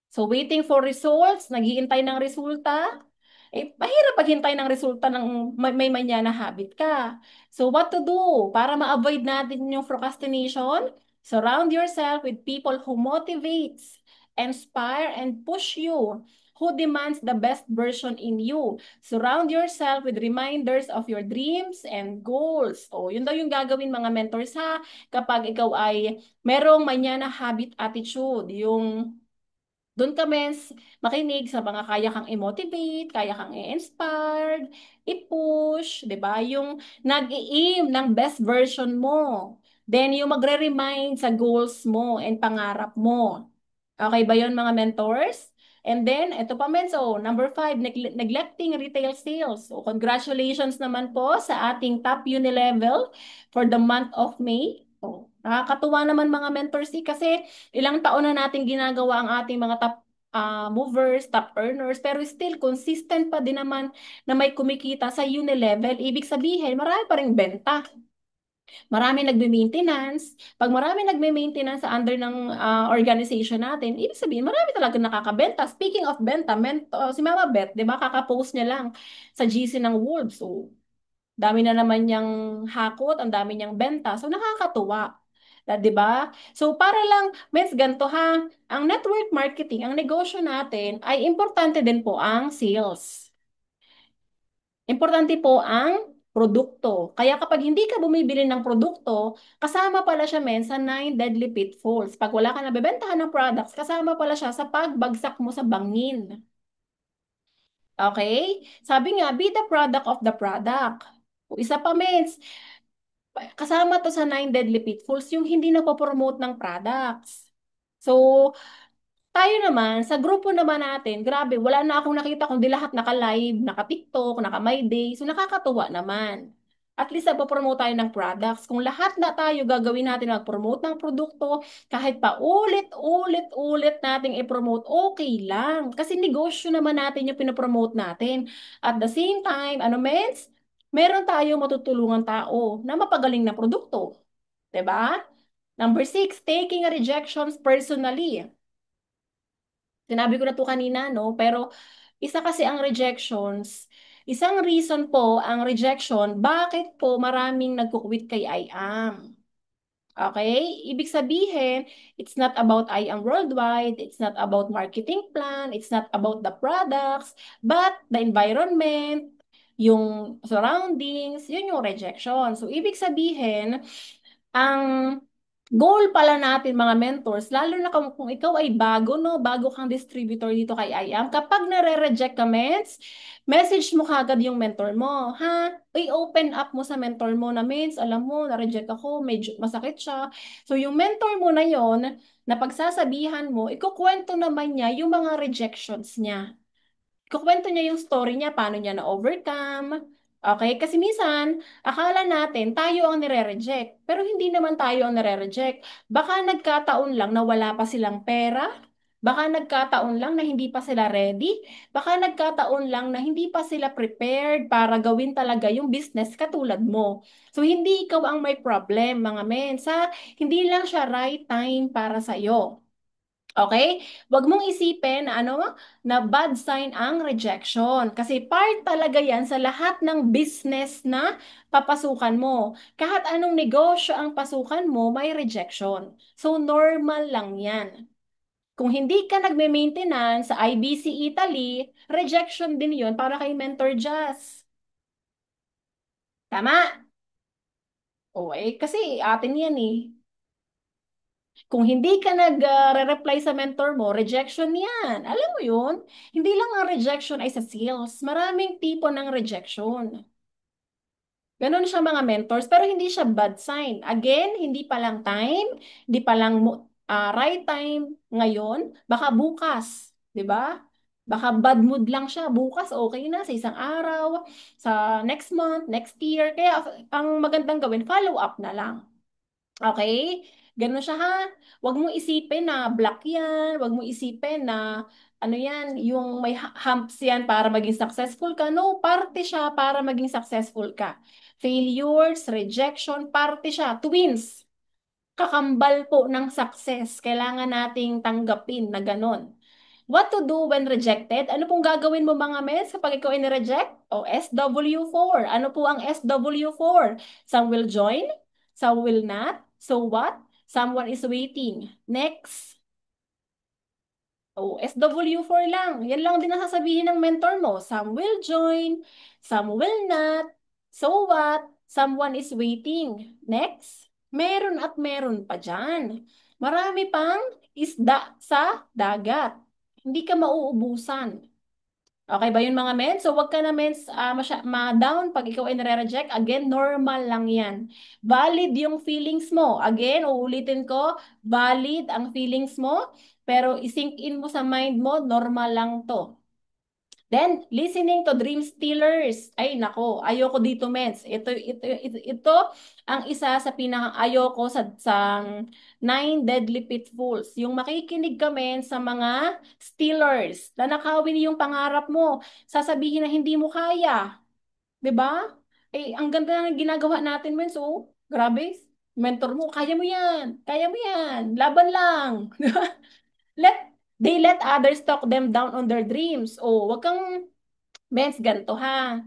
So waiting for results, naghihintay ng resulta, eh, mahirap paghintay ng resulta ng may manya na habit ka. So what to do para ma-avoid natin yung procrastination? Surround yourself with people who motivates, inspire, and push you, who demands the best version in you. Surround yourself with reminders of your dreams and goals. O, yun daw yung gagawin mga mentors ha, kapag ikaw ay merong manya na habit attitude, yung doon ka, mens, makinig sa mga kaya kang i-motivate, kaya kang i-inspired, i-push, di ba? Yung nag-i-aim ng best version mo. Then, yung magre-remind sa goals mo and pangarap mo. Okay ba yon mga mentors? And then, ito pa, men, so number five, neglecting retail sales. So, congratulations naman po sa ating top Unilevel for the month of May. Oh, nakakatuwa naman mga mentors kasi ilang taon na natin ginagawa ang ating mga top movers, top earners, pero still consistent pa din naman na may kumikita sa Unilevel. Ibig sabihin, marami pa ring benta. Marami nagme-maintenance. Pag marami nagme-maintenance sa under ng organization natin, ibig sabihin, marami talaga nakakabenta. Speaking of benta, si Mama Beth, di ba, kakapost niya lang sa GC ng Wolves. So, dami na naman niyang hakot, ang dami niyang benta. So, nakakatuwa. 'Di ba? So, para lang, Mens, ganito ha, ang network marketing, ang negosyo natin, ay importante din po ang sales. Importante po ang produkto. Kaya kapag hindi ka bumibili ng produkto, kasama pala siya, men, sa 9 deadly pitfalls. Pag wala ka nabebentahan ng products, kasama pala siya sa pagbagsak mo sa bangin. Okay? Sabi nga, be the product of the product. O isa pa, mens, kasama to sa 9 deadly pitfalls, yung hindi na promote ng products. So, tayo naman, sa grupo naman natin, grabe, wala na akong nakita kundi lahat naka-live, naka-TikTok, naka-My Day. So nakakatuwa naman. At least nagpo-promote tayo ng products. Kung lahat na tayo gagawin natin mag-promote ng produkto, kahit pa ulit-ulit nating i-promote, okay lang. Kasi negosyo naman natin yung pinopromote natin. At the same time, ano mens? Meron tayo matutulungan tao na mapagaling na produkto. 'Di ba? Number six, taking rejections personally. Sinabi ko na to kanina, no? Pero isa kasi ang rejections, isang reason po ang rejection, bakit po maraming nagkukwit kay I am. Okay? Ibig sabihin, it's not about I am worldwide, it's not about marketing plan, it's not about the products, but the environment, yung surroundings, yun yung rejection. So, ibig sabihin, ang goal pala natin mga mentors, lalo na kung ikaw ay bago, no? Bago kang distributor dito kay IAM, kapag nare-reject ka, message mo kagad yung mentor mo, ha? I-open up mo sa mentor mo na, alam mo, na-reject ako, medyo masakit siya. So, yung mentor mo na yon na pagsasabihan mo, ikukwento naman niya yung mga rejections niya. Kukwento niya yung story niya, paano niya na-overcome. Okay? Kasi minsan, akala natin tayo ang nire-reject. Pero hindi naman tayo ang nire-reject. Baka nagkataon lang na wala pa silang pera. Baka nagkataon lang na hindi pa sila ready. Baka nagkataon lang na hindi pa sila prepared para gawin talaga yung business katulad mo. So, hindi ikaw ang may problem, mga men. Hindi lang siya right time para sa'yo. Okay? Huwag mong isipin na na bad sign ang rejection. Kasi part talaga yan sa lahat ng business na papasukan mo. Kahit anong negosyo ang pasukan mo, may rejection. So, normal lang yan. Kung hindi ka nagme-maintenance sa IBC Italy, rejection din yon para kay Mentor Jazz. Tama? O kasi atin yan eh. Kung hindi ka nag-reply sa mentor mo, rejection yan. Alam mo yun? Hindi lang ang rejection ay sa sales. Maraming tipo ng rejection. Ganon siya mga mentors, pero hindi siya bad sign. Again, hindi pa lang time, hindi pa lang right time ngayon, baka bukas, 'di ba? Baka bad mood lang siya bukas, okay na sa isang araw, sa next month, next year. Kaya ang magandang gawin, follow up na lang. Okay? Ganun siya ha. Huwag mo isipin na black yan. Huwag mo isipin na ano yan, yung may humps yan para maging successful ka. No, parte siya para maging successful ka. Failures, rejection, parte siya. Twins. Kakambal po ng success. Kailangan nating tanggapin na ganun. What to do when rejected? Ano pong gagawin mo mga mes kapag ikaw ay reject? O SW4. Ano po ang SW4? Some will join, some will not. So what? Someone is waiting. Next. O SW4 lang. Yan lang din ang sasabihin ng mentor mo. Some will join, some will not. So what? Someone is waiting. Next. Meron at meron pa dyan. Marami pang isda sa dagat. Hindi ka mauubusan. Okay ba yun mga men? So wag ka na men ma-down pag ikaw ay nare-reject. Again, normal lang yan. Valid yung feelings mo. Again, uulitin ko, valid ang feelings mo, pero isink in mo sa mind mo, normal lang to. Then, listening to dream stealers. Ay, nako, ayoko dito, mens. Ito ang isa sa pinaka-ayoko sa Nine Deadly Pitfalls. Yung makikinig ka, mens, sa mga stealers. Nanakawin yung pangarap mo. Sasabihin na hindi mo kaya. 'Di ba? Eh, ang ganda ng ginagawa natin, mens. Oh, grabe. Mentor mo, kaya mo yan. Kaya mo yan. Laban lang. They let others talk them down on their dreams. Oh, wag kang Mens, ganito ha.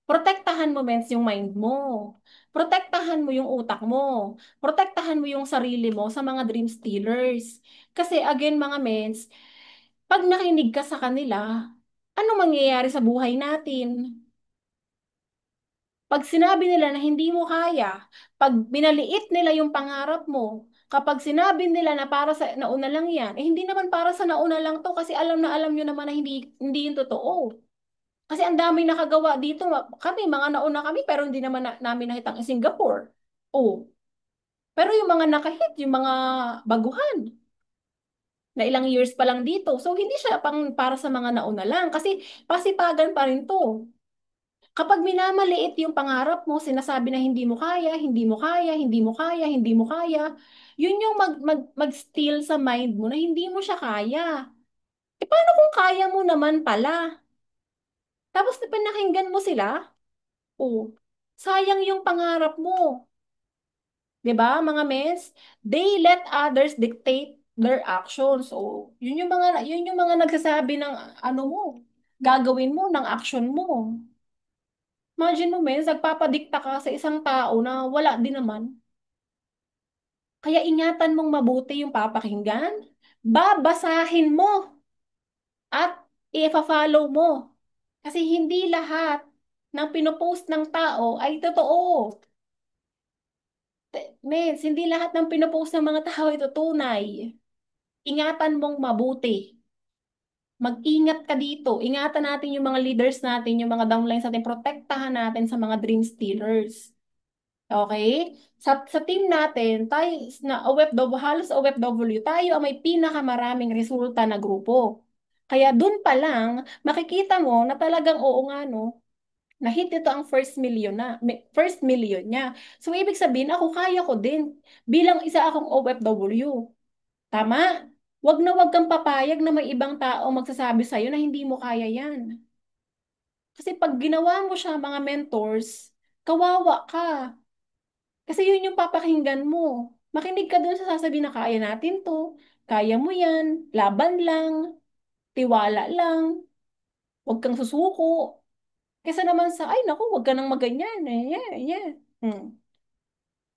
Protektahan mo, mens, yung mind mo. Protektahan mo yung utak mo. Protektahan mo yung sarili mo sa mga dream stealers. Kasi again, mga mens, pag nakinig ka sa kanila, ano mangyayari sa buhay natin? Pag sinabi nila na hindi mo kaya, pag binaliit nila yung pangarap mo, kapag sinabi nila na para sa nauna lang yan, eh hindi naman para sa nauna lang to kasi alam na alam nyo naman na hindi yun totoo. Kasi ang daming nakagawa dito. Kami, mga nauna kami, pero hindi naman namin nakita ang Singapore. Oh. Pero yung mga nakahit, yung mga baguhan, na ilang years pa lang dito. So, hindi siya pang para sa mga nauna lang. Kasi pasipagan pa rin to. Kapag minamaliit yung pangarap mo, sinasabi na hindi mo kaya, hindi mo kaya, hindi mo kaya, hindi mo kaya, yun yung mag-steal sa mind mo na hindi mo siya kaya. E paano kung kaya mo naman pala? Tapos na pinakinggan mo sila, oh, sayang yung pangarap mo. 'Di ba, mga mes? They let others dictate their actions. So, yun yung mga nagsasabi ng ano mo, gagawin mo, ng action mo. Imagine mo, mes, nagpapadikta ka sa isang tao na wala din naman. Kaya ingatan mong mabuti yung papakinggan. Babasahin mo at i-follow mo. Kasi hindi lahat ng pinopost ng tao ay totoo. Mens, hindi lahat ng pinopost ng mga tao ito tunay. Ingatan mong mabuti. Mag-ingat ka dito. Ingatan natin yung mga leaders natin, yung mga downlines natin. Protektahan natin sa mga dream stealers. Okay? Sa team natin, tayo na OFW, halos OFW, tayo ang may pinakamaraming resulta na grupo. Kaya dun pa lang, makikita mo na talagang oo nga no, na-hit ito ang first million niya. So, ibig sabihin, ako kaya ko din. Bilang isa akong OFW. Tama? Wag kang papayag na may ibang tao magsasabi sa'yo na hindi mo kaya yan. Kasi pag ginawa mo siya mga mentors, kawawa ka. Kasi yun yung papakinggan mo. Makinig ka dun sa sasabihin na kaya natin to, kaya mo yan, laban lang, tiwala lang, huwag kang susuko. Kesa naman sa, ay naku, huwag ka nang maganyan. Eh, yeah, yeah. Hmm.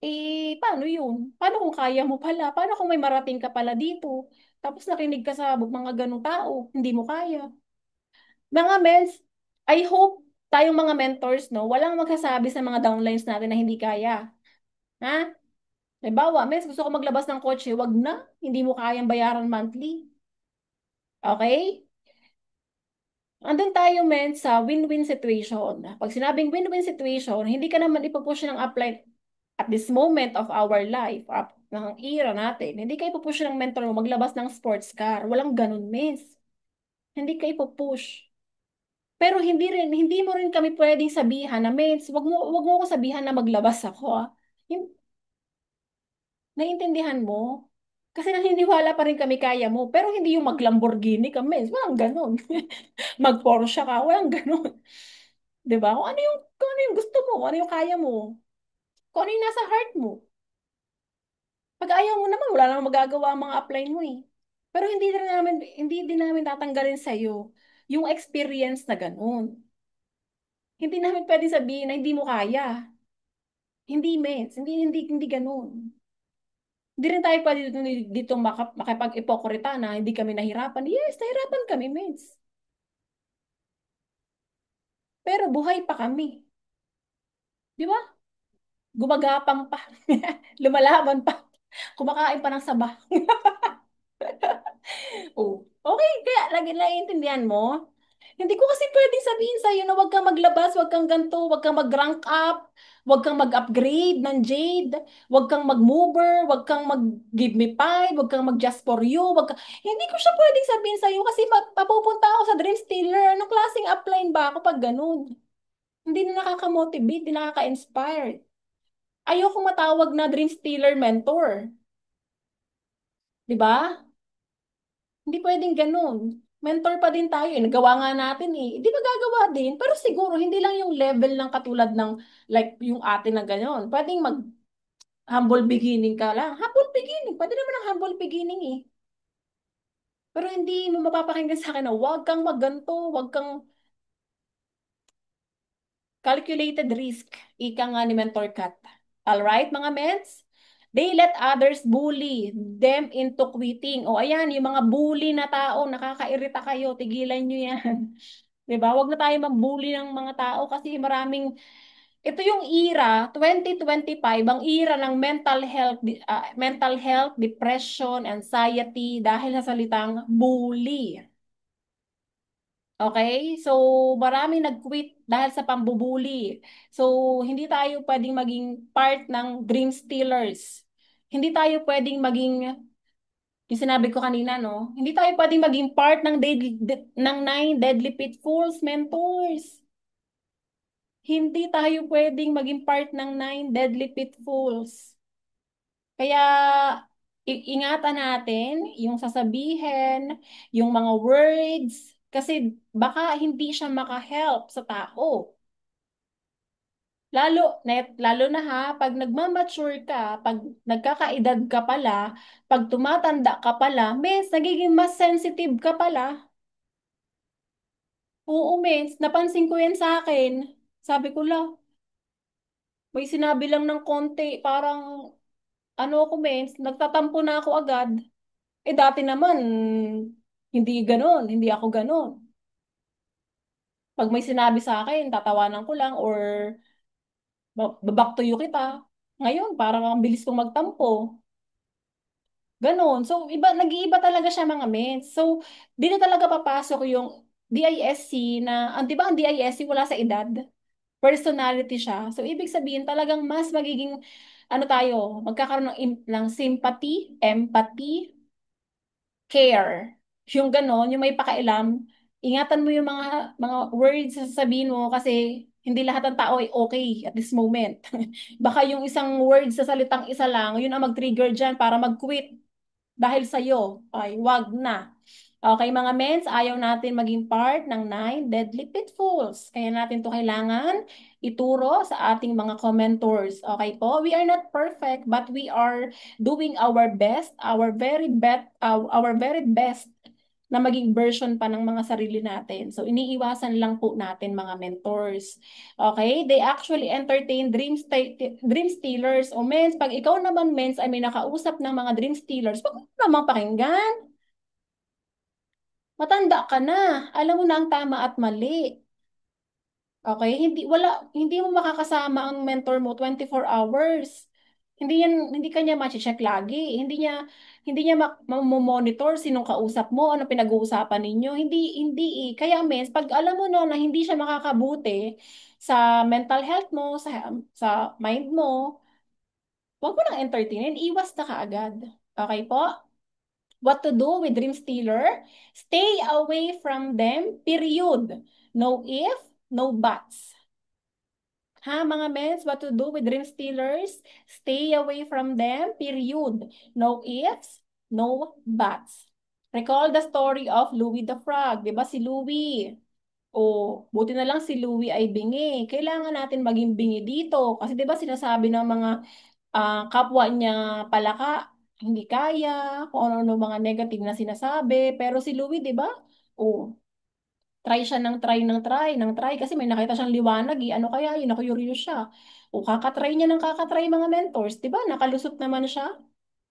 Eh, paano yun? Paano kung kaya mo pala? Paano kung may marating ka pala dito? Tapos nakinig ka sa mga ganong tao, hindi mo kaya. Mga mens, I hope tayong mga mentors, no, walang magsasabi sa mga downlines natin na hindi kaya. Ha? Halimbawa, mes, gusto ko maglabas ng kotse, wag na. Hindi mo kayang bayaran monthly. Okay? Andun tayo, men, sa win-win situation. Pag sinabing win-win situation, hindi ka naman ipupush ng apply at this moment of our life, ng era natin. Hindi ka ipupush ng mentor mo maglabas ng sports car. Walang ganun, miss. Hindi ka ipupush. Pero hindi mo rin kami pwedeng sabihan na, miss, wag mo ako sabihan na maglabas ako, ah. Naiintindihan mo? Kasi naniniwala pa rin kami kaya mo. Pero hindi yung mag-Lamborghini kami. Walang ganun. Mag-Porsche ka. Walang ganun. 'Di ba? Kung ano yung gusto mo, kung ano yung kaya mo, kung ano yung nasa heart mo. Pag ayaw mo naman, wala namang magagawa ang mga apply mo eh. Pero hindi din namin tatanggalin sa iyo yung experience na ganun. Hindi namin pwede sabihin na hindi mo kaya. Hindi, mens. Hindi ganun. Hindi rin tayo pwede dito makipag-ipokrita na hindi kami nahirapan. Yes, nahirapan kami, mens. Pero buhay pa kami. Di ba? Gumagapang pa. Lumalaban pa. Kumakain pa ng saba. Oh. Okay, kaya lagi naiintindihan mo. Hindi ko kasi pwedeng sabihin sa'yo na huwag kang maglabas, huwag kang ganito, huwag kang mag-rank up, huwag kang mag-upgrade ng Jade, huwag kang mag-mover, huwag kang mag-give me five, huwag kang mag-just for you, Hindi ko siya pwedeng sabihin sa'yo kasi mapupunta ako sa Dream Stealer. Anong klaseng upline ba ako pag ganun? Hindi na nakaka-motivate, hindi nakaka-inspire. Ayoko matawag na Dream Stealer mentor. Di ba? Hindi pwedeng ganun. Mentor pa din tayo. Eh. Nagawa nga natin eh. Di ba gagawa din? Pero siguro, hindi lang yung level ng katulad ng like yung atin na gano'n. Pwedeng humble beginning ka lang. Humble beginning. Pwede naman ang humble beginning eh. Pero hindi mo mapapakinggan sa akin na huwag kang magganto, huwag kang calculated risk. Ika nga ni Mentor Kat. Alright, mga mens? They let others bully them into quitting. O ayan, yung mga bully na tao, nakakairita kayo, tigilan nyo yan. 'Di ba? Huwag na tayo mambully ng mga tao kasi ito yung era, 2025, ang era ng mental health, depression, anxiety dahil sa salitang bully. Okay? So, marami nag-quit dahil sa pambubuli. So, hindi tayo pwedeng maging part ng dream stealers. Hindi tayo pwedeng maging, yung sinabi ko kanina, no? Hindi tayo pwedeng maging part ng nine deadly pitfalls, mentors. Hindi tayo pwedeng maging part ng nine deadly pitfalls. Kaya, ingatan natin yung sasabihin, yung mga words, kasi baka hindi siya makahelp sa tao. Lalo na ha, pag nagmamature ka, pag nagkakaedad ka pala, pag tumatanda ka pala, mens, nagiging mas sensitive ka pala. Oo, mens, napansin ko yan sa akin. Sabi ko lang, may sinabi lang ng konti, parang, ano ako, mens, nagtatampo na ako agad. Eh, dati naman, hindi ganon, hindi ako ganon. Pag may sinabi sa akin, tatawanan ko lang or back to you kita. Ngayon, parang ang bilis kong magtampo. Ganon. So, nag-iiba talaga siya mga mens. So, di na talaga papasok yung DISC na, di ba ang DISC wala sa edad? Personality siya. So, ibig sabihin talagang mas magiging, ano tayo, magkakaroon ng sympathy, empathy, care. Yung ganon, yung may pakailam, ingatan mo yung mga words na sasabihin mo kasi hindi lahat ng tao ay okay at this moment. Baka yung isang word sa salitang isa lang, yun ang mag-trigger dyan para mag-quit dahil sa'yo. Ay, wag na. Okay, mga mens, ayaw natin maging part ng nine deadly pitfalls. Kaya natin to kailangan ituro sa ating mga commentors. Okay po? We are not perfect, but we are doing our best, our very best na maging version pa ng mga sarili natin. So, iniiwasan lang po natin mga mentors. Okay? They actually entertain dream stealers. O mens, pag ikaw naman mens ay may nakausap ng mga dream stealers, wag mo namang pakinggan. Matanda ka na. Alam mo na ang tama at mali. Okay? Hindi mo makakasama ang mentor mo 24 hours. Hindi kanya ma-check lagi. Hindi niya monitor sinong kausap mo, ano pinag-uusapan ninyo. Hindi eh. Kaya mes, pag alam mo no na hindi siya makakabuti sa mental health mo, sa mind mo, huwag mo nang entertainin, iwas na kaagad. Okay po? What to do with dream stealer? Stay away from them, period. No if, no buts. Ha, mga mens, what to do with dream stealers? Stay away from them, period. No ifs, no buts. Recall the story of Louis the Frog. Di ba si Louis? O, buti na lang si Louis ay bingi. Kailangan natin maging bingi dito. Kasi di ba sinasabi ng mga kapwa niya palaka, hindi kaya, kung ano-ano mga negative na sinasabi. Pero si Louis, di ba? O, try siya ng try kasi may nakita siyang liwanag eh. Ano kaya yun? Na-curious siya. O kakatry niya ng kakatry mga mentors, 'di ba? Nakalusot naman siya.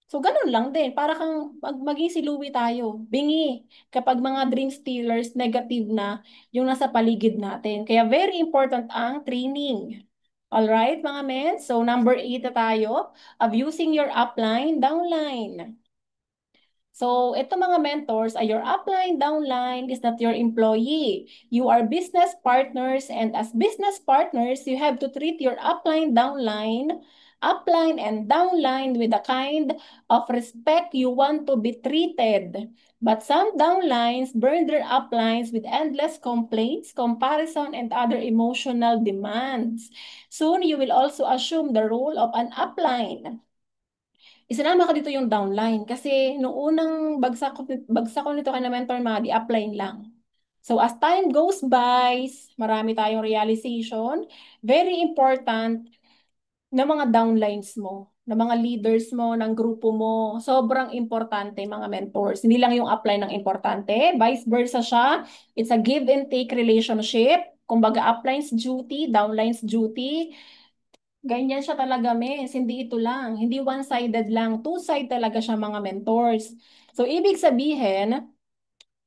So ganun lang din. Para kang maging si Louie tayo. Bingi kapag mga dream stealers negative na yung nasa paligid natin. Kaya very important ang training. Alright, mga men? So number 8 na tayo. Abusing your upline, downline. So, ito mga mentors ay your upline, downline is not your employee. You are business partners and as business partners, you have to treat your upline and downline with the kind of respect you want to be treated. But some downlines burn their uplines with endless complaints, comparison, and other emotional demands. Soon, you will also assume the role of an upline. Isinama ko dito yung downline kasi nung unang bagsak ko nito kay na mentor mga di-upline lang. So as time goes by, marami tayong realization, very important na mga downlines mo, na mga leaders mo, ng grupo mo, sobrang importante mga mentors. Hindi lang yung upline ang importante, vice versa siya. It's a give and take relationship. Kumbaga upline's duty, downline's duty. Ganyan siya talaga, miss. Hindi ito lang. Hindi one-sided lang. Two-side talaga siya mga mentors. So, ibig sabihin,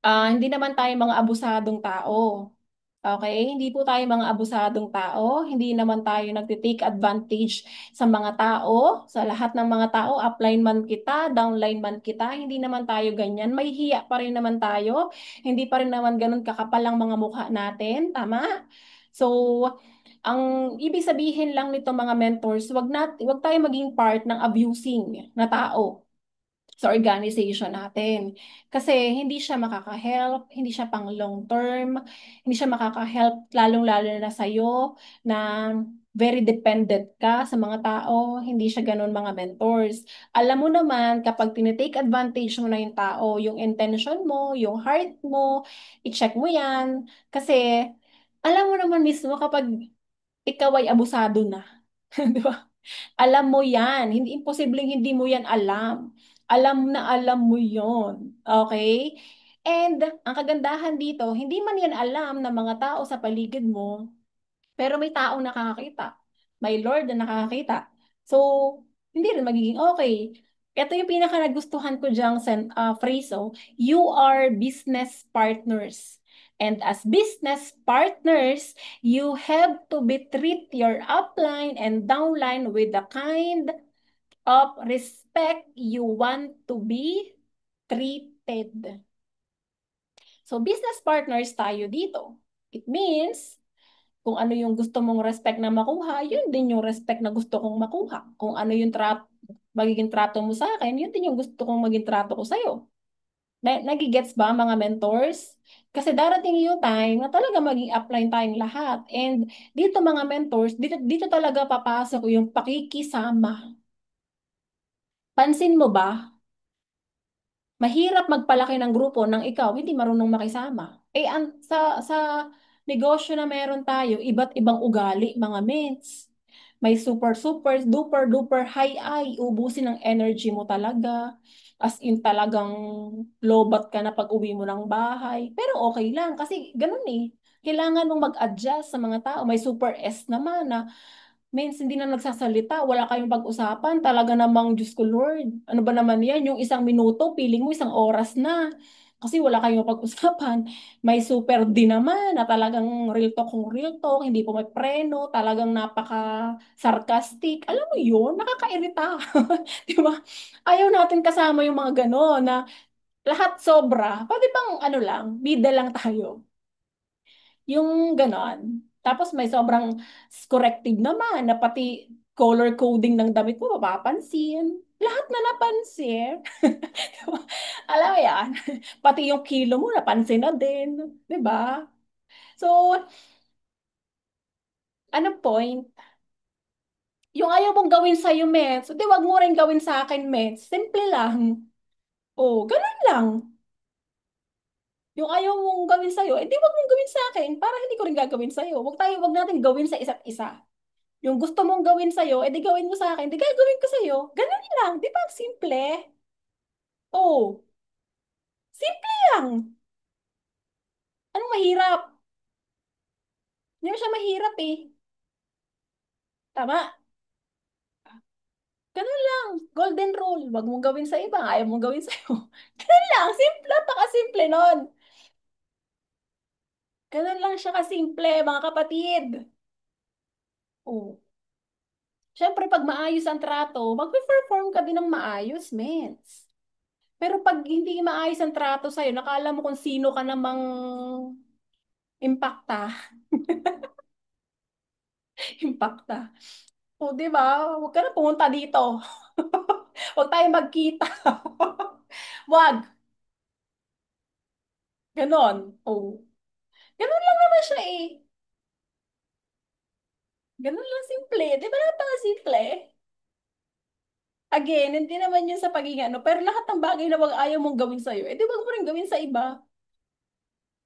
hindi naman tayo mga abusadong tao. Okay? Hindi po tayo mga abusadong tao. Hindi naman tayo nagtitake advantage sa mga tao. Sa lahat ng mga tao, upline man kita, downline man kita, hindi naman tayo ganyan. May hiya pa rin naman tayo. Hindi pa rin naman ganun kakapal ang mga mukha natin. Tama? So, ang ibig sabihin lang nito mga mentors, wag tayo maging part ng abusing na tao sa organization natin. Kasi hindi siya makaka-help, hindi siya pang long term, hindi siya makaka-help lalong-lalo na sa'yo na very dependent ka sa mga tao, hindi siya ganun mga mentors. Alam mo naman, kapag tinitake advantage mo na yung tao, yung intention mo, yung heart mo, i-check mo yan. Kasi alam mo naman mismo kapag ikaw ay abusado na. Di ba? Alam mo yan. Hindi imposibleng hindi mo yan alam. Alam na alam mo yon. Okay? And ang kagandahan dito, hindi man yan alam ng mga tao sa paligid mo, pero may taong nakakakita. May Lord na nakakakita. So, hindi rin magiging okay. Ito yung pinaka nagustuhan ko diyang phrase, oh. You are business partners. And as business partners, you have to be treat your upline and downline with the kind of respect you want to be treated. So, business partners tayo dito. It means, kung ano yung gusto mong respect na makuha, yun din yung respect na gusto kong makuha. Kung ano yung magiging trato mo sa akin, yun din yung gusto kong maging trato ko sa'yo. Nagigets ba mga mentors? Kasi darating yung time na talaga maging upline tayong lahat. And dito mga mentors, dito talaga papasok yung pakikisama. Pansin mo ba? Mahirap magpalaki ng grupo nang ikaw hindi marunong makisama. Sa negosyo na meron tayo, iba't ibang ugali, mga mates. May super, super, duper, duper, high, ubusin ng energy mo talaga. As in talagang lobat ka na pag uwi mo ng bahay. Pero okay lang kasi ganun eh. Kailangan mong mag-adjust sa mga tao. May super S naman na means hindi na nagsasalita, wala kayong pag-usapan, talaga namang Diyos ko Lord, ano ba naman yan, yung isang minuto, piling mo isang oras na. Kasi wala kayong pag-usapan. May super D naman na talagang real talk kung real talk, hindi po may preno, talagang napaka-sarcastic. Alam mo yun, nakakairita. Di ba? Ayaw natin kasama yung mga gano'n na lahat sobra. Pwede bang ano lang, bida lang tayo. Yung ganon. Tapos may sobrang corrective naman na pati color coding ng damit mo mapapansin. Lahat na napansin. Alam mo yan? Pati yung kilo mo napansin na din. 'Di ba? So, ano point? Yung ayaw mong gawin sa'yo, Mets. Di wag mo rin gawin sa akin, Mets. Simple lang. Oh, ganun lang. Yung ayaw mong gawin sa'yo, di wag mong gawin sa akin para hindi ko rin gagawin sa'yo. Wag natin gawin sa isa't isa. Yung gusto mong gawin sa'yo, edi gawin mo sa akin, di gagawin ko sa'yo. Ganun lang, di ba? Simple. Oh, simple lang. Anong mahirap? Hindi mo siya mahirap eh. Tama? Ganun lang. Golden rule. Wag mong gawin sa iba, ayaw mong gawin sa'yo. Ganun lang. Simple. Napaka-simple nun. Ganun lang siya kasimple, mga kapatid. Oh. Siyempre, pag maayos ang trato, mag-perform ka din ng maayos, mens. Pero pag hindi maayos ang trato sa'yo, nakala mo kung sino ka namang impacta. Impacta. O, di ba? Huwag ka na pumunta dito. Huwag tayo magkita. Wag. Ganon. O. Ganon lang naman siya eh. Ganon lang simple. Di ba napaka-simple? Again, hindi naman yun sa pagiging ano, pero lahat ng bagay na wag ayaw mong gawin sa'yo, eh di wag mo rin gawin sa iba.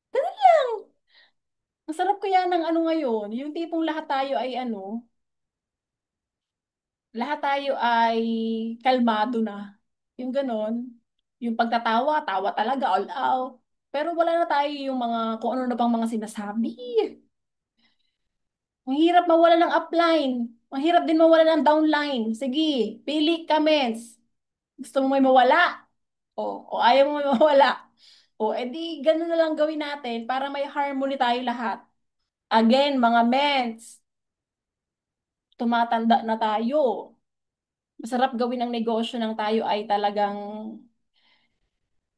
Ganon lang. Masarap kaya ng ano ngayon, yung tipong lahat tayo ay ano, lahat tayo ay kalmado na. Yung ganon. Yung pagtatawa, tawa talaga, all out. Pero wala na tayo yung mga, kung ano na bang mga sinasabi. Ang hirap mawala ng upline. Ang hirap din mawala ng downline. Sige, pili ka, mens. Gusto mo may mawala? O ayaw mo may mawala? O edi, ganun na lang gawin natin para may harmony tayo lahat. Again, mga mens, tumatanda na tayo. Masarap gawin ang negosyo ng tayo ay talagang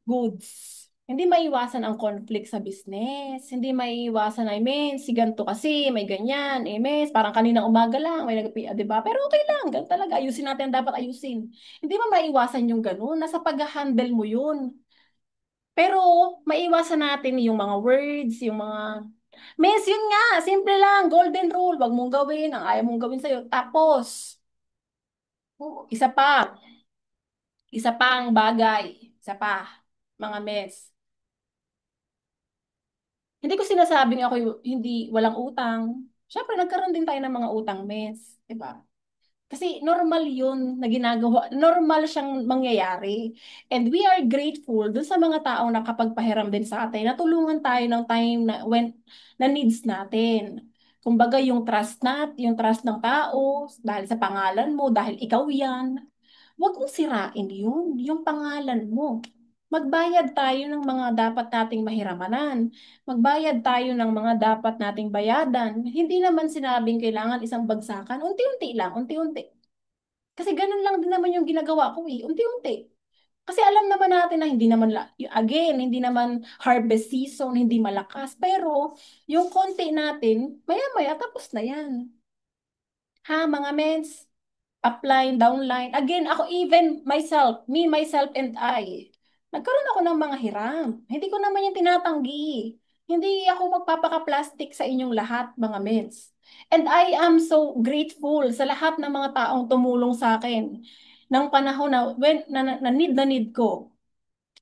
goods. Hindi maiwasan ang conflict sa business. Hindi maiwasan ay, men, si ganito kasi, may ganyan. Eh, men, parang kaninang umaga lang, may di ba? Pero okay lang, ganun talaga. Ayusin natin ang dapat ayusin. Hindi mo maiwasan yung ganun. Nasa pag-handle mo yun. Pero, maiwasan natin yung mga words, yung mga... Miss, yun nga, simple lang, golden rule. Wag mong gawin, ang ayaw mong gawin sa'yo. Tapos, isa pa, isa pang bagay, isa pa, mga miss. Hindi ko sinasabing ako hindi walang utang. Siyempre, nagkaroon din tayo ng mga utang, miss. Diba? Kasi normal yun na ginagawa, normal siyang mangyayari. And we are grateful dun sa mga taong nakapagpahiram din sa atin, natulungan tayo ng time na, when, na needs natin. Kumbaga yung trust ng tao, dahil sa pangalan mo, dahil ikaw yan, huwag mong sirain yun, yung pangalan mo. Magbayad tayo ng mga dapat nating mahiramanan. Magbayad tayo ng mga dapat nating bayadan. Hindi naman sinabing kailangan isang bagsakan. Unti-unti lang, unti-unti. Kasi ganun lang din naman yung ginagawa ko eh. Unti-unti. Kasi alam naman natin na hindi naman, again, hindi naman harvest season, hindi malakas. Pero yung konti natin, maya-maya tapos na yan. Ha, mga mens? Upline, downline. Again, ako even myself, me, myself, and I. Nagkaroon ako ng mga hiram. Hindi ko naman yung tinatanggi. Hindi ako magpapaka-plastic sa inyong lahat, mga mens. And I am so grateful sa lahat ng mga taong tumulong sa akin ng panahon na need ko.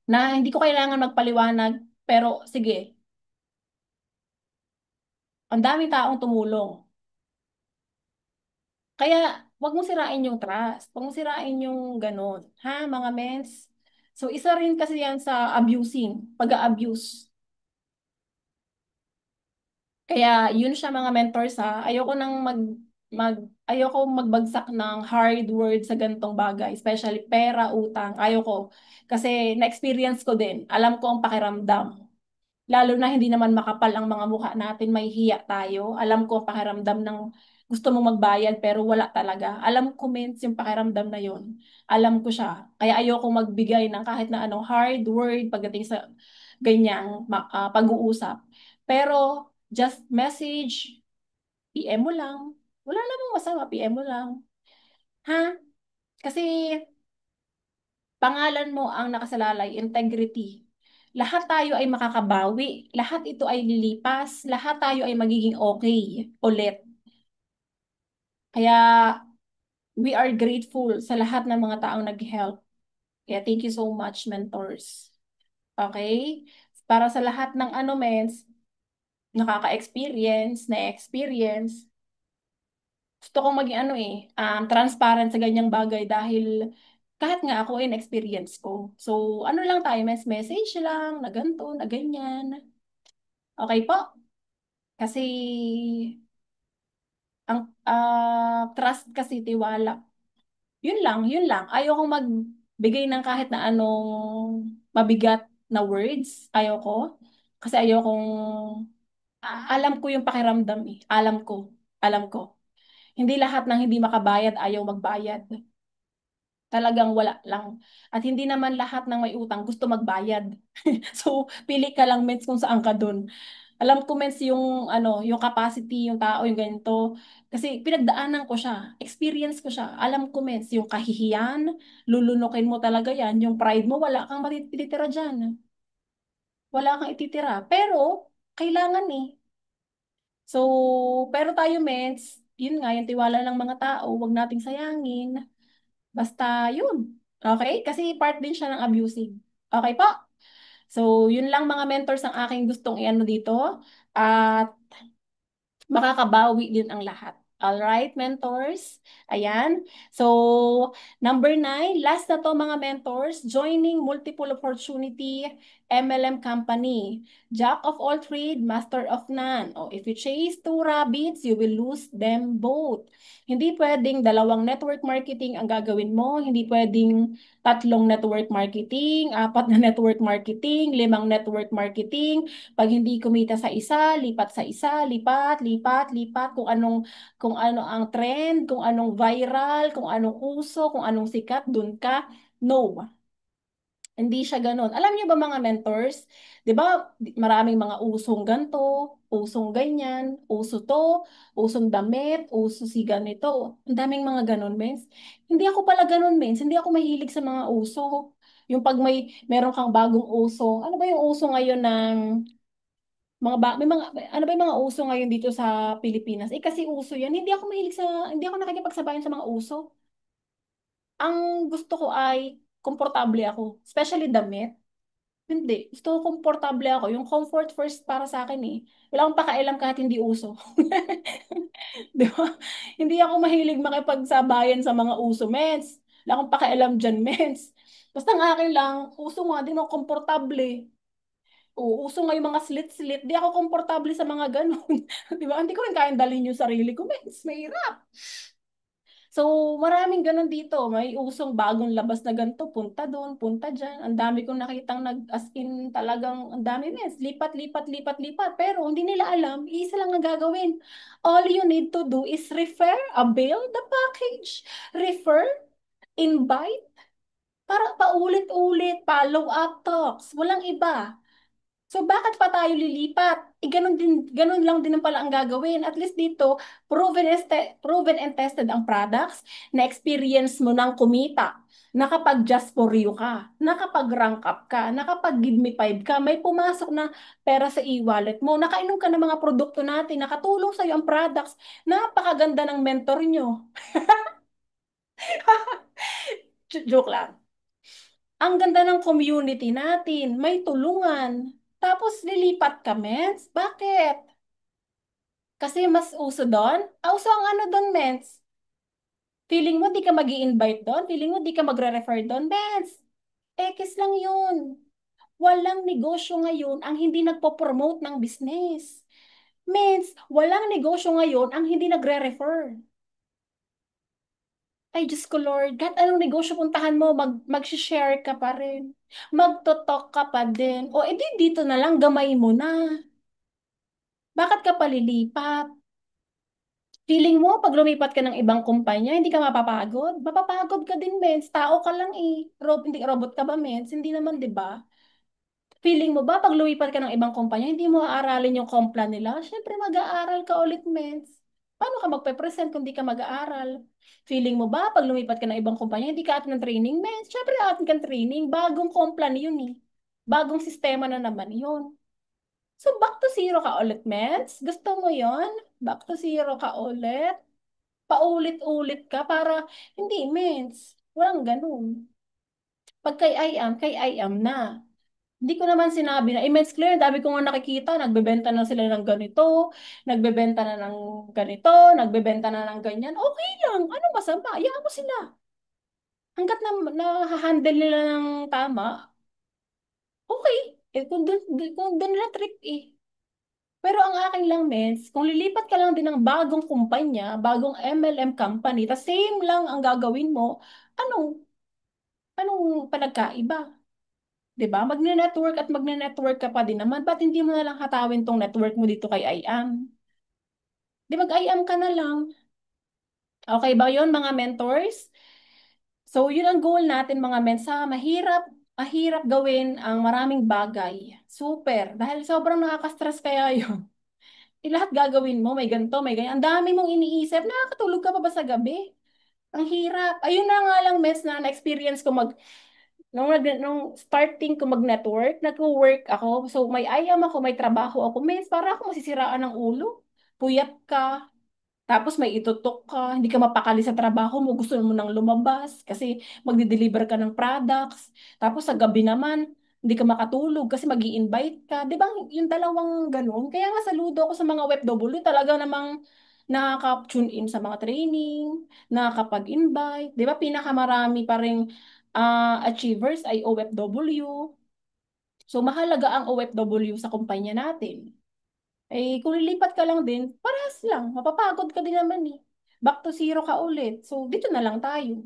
Na hindi ko kailangan magpaliwanag, pero sige, ang daming taong tumulong. Kaya, wag mo sirain yung trust. Wag mo sirain yung ganun. Ha, mga mens? So, isa rin kasi yan sa abusing, pag-a-abuse. Kaya, yun siya mga mentors ha. Ayoko nang Ayoko magbagsak ng hard word sa gantong bagay, especially pera, utang. Ayoko. Kasi na-experience ko din. Alam ko ang pakiramdam. Lalo na hindi naman makapal ang mga mukha natin, may hiya tayo. Alam ko ang pakiramdam ng gusto mong magbayad pero wala talaga. Alam ko, mens, yung pakiramdam na yon. Alam ko siya. Kaya ayoko magbigay ng kahit na anong hard word pagdating sa ganyang pag-uusap. Pero just message, PM mo lang. Wala namang masama, PM mo lang. Ha? Kasi pangalan mo ang nakasalalay, integrity. Lahat tayo ay makakabawi. Lahat ito ay lilipas. Lahat tayo ay magiging okay ulit. Kaya we are grateful sa lahat ng mga taong nag-help. Kaya thank you so much, mentors. Okay? Para sa lahat ng ano, mens, nakaka-experience, na-experience, gusto kong maging ano transparent sa ganyang bagay dahil kahit nga ako in experience ko. So, ano lang tayo, message lang, na ganito, na ganyan. Okay po? Kasi, ang trust kasi tiwala. Yun lang, yun lang. Ayoko magbigay ng kahit na anong mabigat na words. Ayoko. Kasi ayokong, alam ko yung pakiramdam eh. Alam ko. Alam ko. Hindi lahat ng hindi makabayad ayaw magbayad. Talagang wala lang. At hindi naman lahat ng may utang gusto magbayad. So, pili ka lang, mens, kung saan ka dun. Alam ko, mens, yung, ano, yung capacity, yung tao, yung ganito. Kasi pinagdaanan ko siya. Experience ko siya. Alam ko, mens, yung kahihiyan, lulunukin mo talaga yan. Yung pride mo, wala kang matitira dyan. Wala kang ititira. Pero, kailangan eh. So, pero tayo, mens, yun nga, yung tiwala ng mga tao, wag nating sayangin. Basta yun. Okay? Kasi part din siya ng abusive. Okay po? So, yun lang mga mentors ang aking gustong iano dito. At makakabawi din ang lahat. Alright, mentors? Ayan. So, number 9, last na to mga mentors, joining multiple opportunity MLM company. Jack of all trade, master of none. O, if you chase two rabbits, you will lose them both. Hindi pwedeng dalawang network marketing ang gagawin mo. Hindi pwedeng tatlong network marketing, apat na network marketing, limang network marketing. Pag hindi kumita sa isa, lipat sa isa, lipat, lipat, lipat, kung ano ang trend, kung anong viral, kung anong uso, kung anong sikat, dun ka. No, hindi siya ganun. Alam niyo ba mga mentors, 'di ba maraming mga usong ganto, usong ganyan, uso to, usong damit, uso si ganito. Ang daming mga ganun, mens. Hindi ako pala ganun, mens. Hindi ako mahilig sa mga uso. Yung pag meron kang bagong uso. Ano ba yung uso ngayon ng may mga ano ba yung mga uso ngayon dito sa Pilipinas? Eh kasi uso 'yan. Hindi ako nakikipagsabayan sa mga uso. Ang gusto ko ay komportable ako, especially damit. Hindi, gusto ko komportable ako. Yung comfort first para sa akin eh. Wala akong pakialam kahit hindi uso. Di ba? Hindi ako mahilig makipagsabayan sa mga uso, mens. Wala akong pakialam dyan, mens. Basta ang akin lang, uso nga, din ako komportable. Oo, uso nga yung mga slit-slit. Di ako komportable sa mga ganun. Di ba? Hindi ko rin kayang dalhin yung sarili ko. Mens, mahirap. So, maraming ganun dito. May usong bagong labas na ganito. Punta doon, punta dyan. Ang dami kong nakitang as in talagang, ang dami, mens. Lipat, lipat, lipat, lipat. Pero hindi nila alam, isa lang ang gagawin. All you need to do is refer, avail the package. Refer, invite, para paulit-ulit, follow-up talks. Walang iba. So bakit pa tayo lilipat? Ganun lang din pala ang gagawin. At least dito, proven and tested ang products, na experience mo ng kumita. Nakapag just for you ka, nakapag rank up ka, nakapag give me five ka, may pumasok na pera sa e-wallet mo, nakainom ka ng mga produkto natin, nakatulong sa'yo ang products, napakaganda ng mentor nyo. Joke lang. Ang ganda ng community natin, may tulungan. Tapos lilipat ka, mens? Bakit? Kasi mas uso doon? Uso ang ano doon, mens? Feeling mo di ka mag invite doon? Feeling mo di ka magre-refer doon, mens? Ekis lang yun. Walang negosyo ngayon ang hindi nagpo-promote ng business. Mens, walang negosyo ngayon ang hindi nagre-refer. Ay, Diyos ko Lord, kahit anong negosyo puntahan mo, mag-share ka pa rin. Magtotalk ka pa din. O, edi dito na lang, gamay mo na. Bakit ka palilipat? Feeling mo, pag lumipat ka ng ibang kumpanya, hindi ka mapapagod? Mapapagod ka din, mens. Tao ka lang eh. Hindi, robot ka ba, mens? Hindi naman, di ba? Feeling mo ba, pag lumipat ka ng ibang kumpanya, hindi mo aaralin yung kompla nila? Siyempre, mag-aaral ka ulit, mens. Paano ka magpe-present kung di ka mag-aaral? Feeling mo ba, pag lumipat ka ng ibang kumpanya, hindi ka atin ng training, mens? Siyempre, atin kang training. Bagong kompla yun eh. Bagong sistema na naman yun. So, back to zero ka ulit, mens? Gusto mo yon? Back to zero ka ulit? Paulit-ulit ka para, hindi, mens. Walang ganun. Pag kay I am na. Hindi ko naman sinabi na, immense clear, dami ko nga nakikita, nagbebenta na sila ng ganito, nagbebenta na ng ganito, nagbebenta na ng ganyan. Okay lang, ano masama? Hayaan mo sila. Hanggat na-handle nila ng tama, okay. Kung dun nila trip eh. Pero ang akin lang, mens, kung lilipat ka lang din ng bagong kumpanya, bagong MLM company, tas same lang ang gagawin mo, anong, anong panagkaiba? 'Di ba? Magne-network at magne-network ka pa din naman. Ba't hindi mo na lang hatawin tong network mo dito kay IAM? Di mag-IAM ka na lang. Okay ba yon mga mentors? So, yun ang goal natin mga mensa. Mahirap gawin ang maraming bagay. Super. Dahil sobrang nakaka-stress kaya yun. Lahat gagawin mo, may ganito, may ganyan. Ang dami mong iniisip. Nakakatulog ka pa ba sa gabi? Ang hirap. Ayun na nga lang, mes, na na-experience ko nung starting ko mag-network, nag-work ako. So, may ayam ako, may trabaho ako. Mes, para ako masisiraan ng ulo. Puyat ka. Tapos may itutok ka. Hindi ka mapakali sa trabaho mo. Gusto mo nang lumabas kasi magdi-deliver ka ng products. Tapos sa gabi naman, hindi ka makatulog kasi mag invite ka. Di ba yung dalawang ganun? Kaya nga saludo ako sa mga OFW. Talaga namang nakaka-tune in sa mga training, nakakapag-invite. Di ba pinakamarami pa rin achievers ay OFW. So, mahalaga ang OFW sa kumpanya natin. Eh, kung lilipat ka lang din, parehas lang. Mapapagod ka din naman eh. Back to zero ka ulit. So, dito na lang tayo.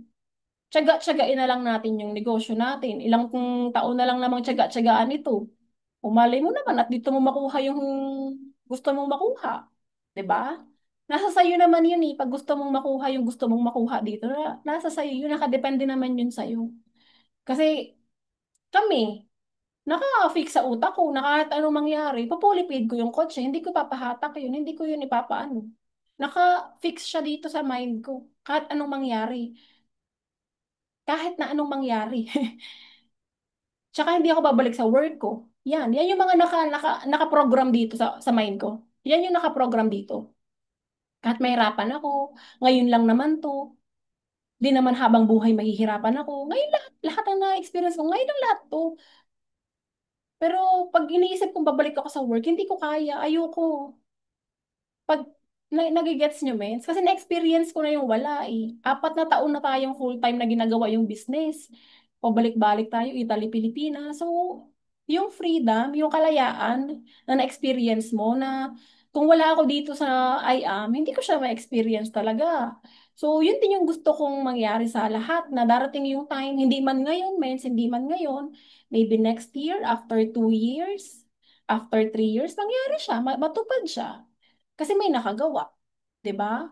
Tsaga-tsagain na lang natin yung negosyo natin. Ilang taon na lang namang tsaga-tsagaan ito. Umalay mo naman at dito mo makuha yung gusto mong makuha. 'Di ba? Nasa sayo naman yun eh. Pag gusto mong makuha yung gusto mong makuha dito, nasa sayo yun. Nakadepende naman yun sa'yo. Kasi kami, naka-fix sa utak ko na kahit anong mangyari, papulipid ko yung kotse, hindi ko papahatak yun, hindi ko yun ipapaano. Naka-fix siya dito sa mind ko, kahit anong mangyari. Kahit na anong mangyari. Tsaka hindi ako babalik sa work ko. Yan yung mga naka-program dito sa mind ko. Yan yung naka-program dito. Kahit mahirapan ako, ngayon lang naman to, di naman habang buhay mahihirapan ako. Ngayon lahat ang na-experience ko, ngayon lang lahat to. Pero pag iniisip kong babalik ako sa work, hindi ko kaya, ayoko. Pag nagigets nyo, mens, kasi na-experience ko na yung wala eh. 4 na taon na tayong full-time na ginagawa yung business. Pabalik-balik tayo, Italy, Pilipinas. So, yung freedom, yung kalayaan na na-experience mo na kung wala ako dito sa IAM, hindi ko siya ma-experience talaga. So, yun din yung gusto kong mangyari sa lahat na darating yung time, hindi man ngayon, mens, hindi man ngayon, maybe next year, after 2 years, after 3 years, mangyari siya, matupad siya. Kasi may nakagawa, 'di ba?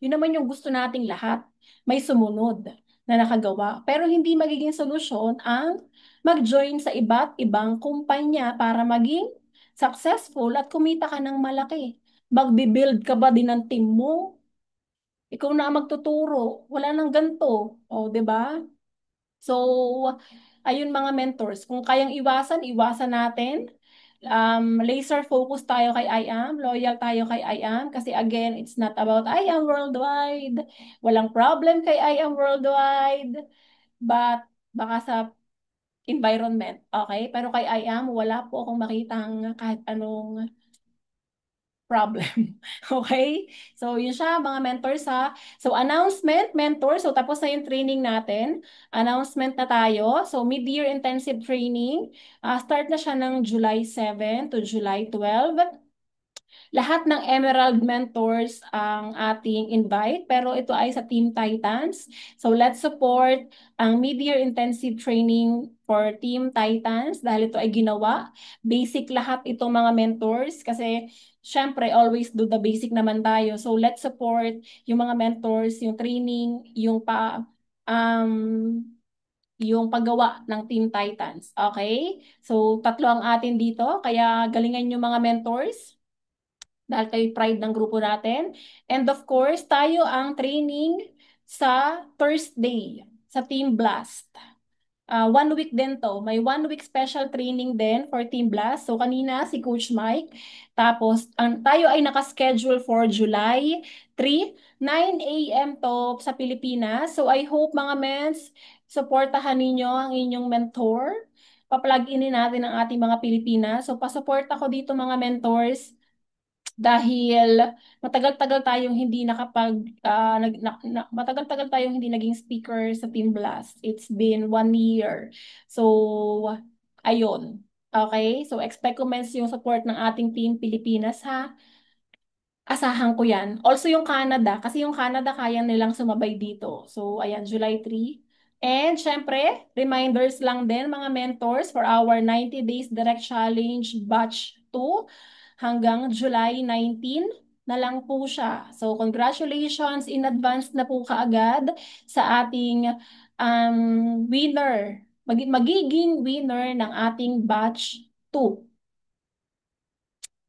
Yun naman yung gusto nating lahat. May sumunod na nakagawa. Pero hindi magiging solusyon ang mag-join sa iba't ibang kumpanya para maging successful at kumita ka ng malaki. Magbi-build ka ba din ng team mo? Ikaw na ang magtuturo. Wala nang ganto. O, 'di ba? So, ayun mga mentors, kung kayang iwasan, iwasan natin. Laser focus tayo kay IAM, loyal tayo kay IAM kasi again, it's not about IAM worldwide. Walang problem kay IAM worldwide, but baka sa environment, okay? Pero kay IAM, wala po akong makitang kahit anong problem. Okay? So, yun siya, mga mentors ha. So, announcement, mentors. So, tapos na yung training natin. Announcement na tayo. So, mid-year intensive training. Start na siya ng July 7 to July 12. Lahat ng Emerald Mentors ang ating invite, pero ito ay sa Team Titans. So let's support ang mid-year intensive training for Team Titans dahil ito ay ginawa. Basic lahat itong mga mentors kasi syempre always do the basic naman tayo. So let's support yung mga mentors, yung training, um, yung paggawa ng Team Titans. Okay? So tatlo ang atin dito, kaya galingan yung mga mentors dahil kayo pride ng grupo natin. And of course, tayo ang training sa Thursday sa Team Blast. 1 week din to. May 1 week special training din for Team Blast. So kanina si Coach Mike. Tapos tayo ay nakaschedule for July 3, 9 a.m. to sa Pilipinas. So I hope mga mens, supportahan ninyo ang inyong mentor. Pa-plug in natin ang ating mga Pilipinas. So pasupport ako dito mga mentors dahil matagal-tagal tayong hindi matagal-tagal tayong hindi naging speaker sa Team Blast. It's been 1 year. So, ayun. Okay? So, expect comments yung support ng ating Team Pilipinas ha. Asahan ko yan. Also yung Canada, kasi yung Canada kaya nilang sumabay dito. So, ayan, July 3. And syempre, reminders lang din mga mentors for our 90 Days Direct Challenge Batch 2 hanggang July 19 na lang po siya. So, congratulations in advance na po kaagad sa ating winner, magiging winner ng ating Batch 2.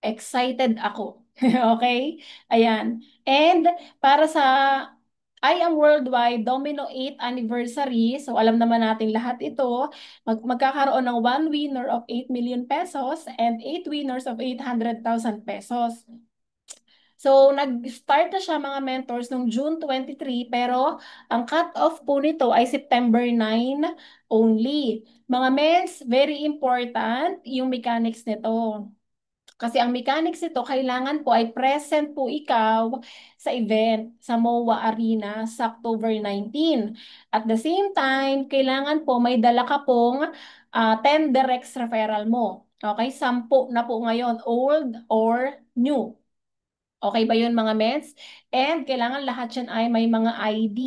Excited ako. Okay? Ayan. And para sa I Am Worldwide Domino 8th Anniversary, so alam naman natin lahat ito, magkakaroon ng one winner of 8 million pesos and 8 winners of 800,000 pesos. So, nag-start na siya mga mentors noong June 23, pero ang cut-off po nito ay September 9 only. Mga mens, very important yung mechanics nito. Kasi ang mechanics nito, kailangan po ay present po ikaw sa event sa MOA Arena sa October 19. At the same time, kailangan po may dala ka pong 10 direct referral mo. Okay, 10 na po ngayon, old or new. Okay ba yun mga meds? And kailangan lahat yan ay may mga ID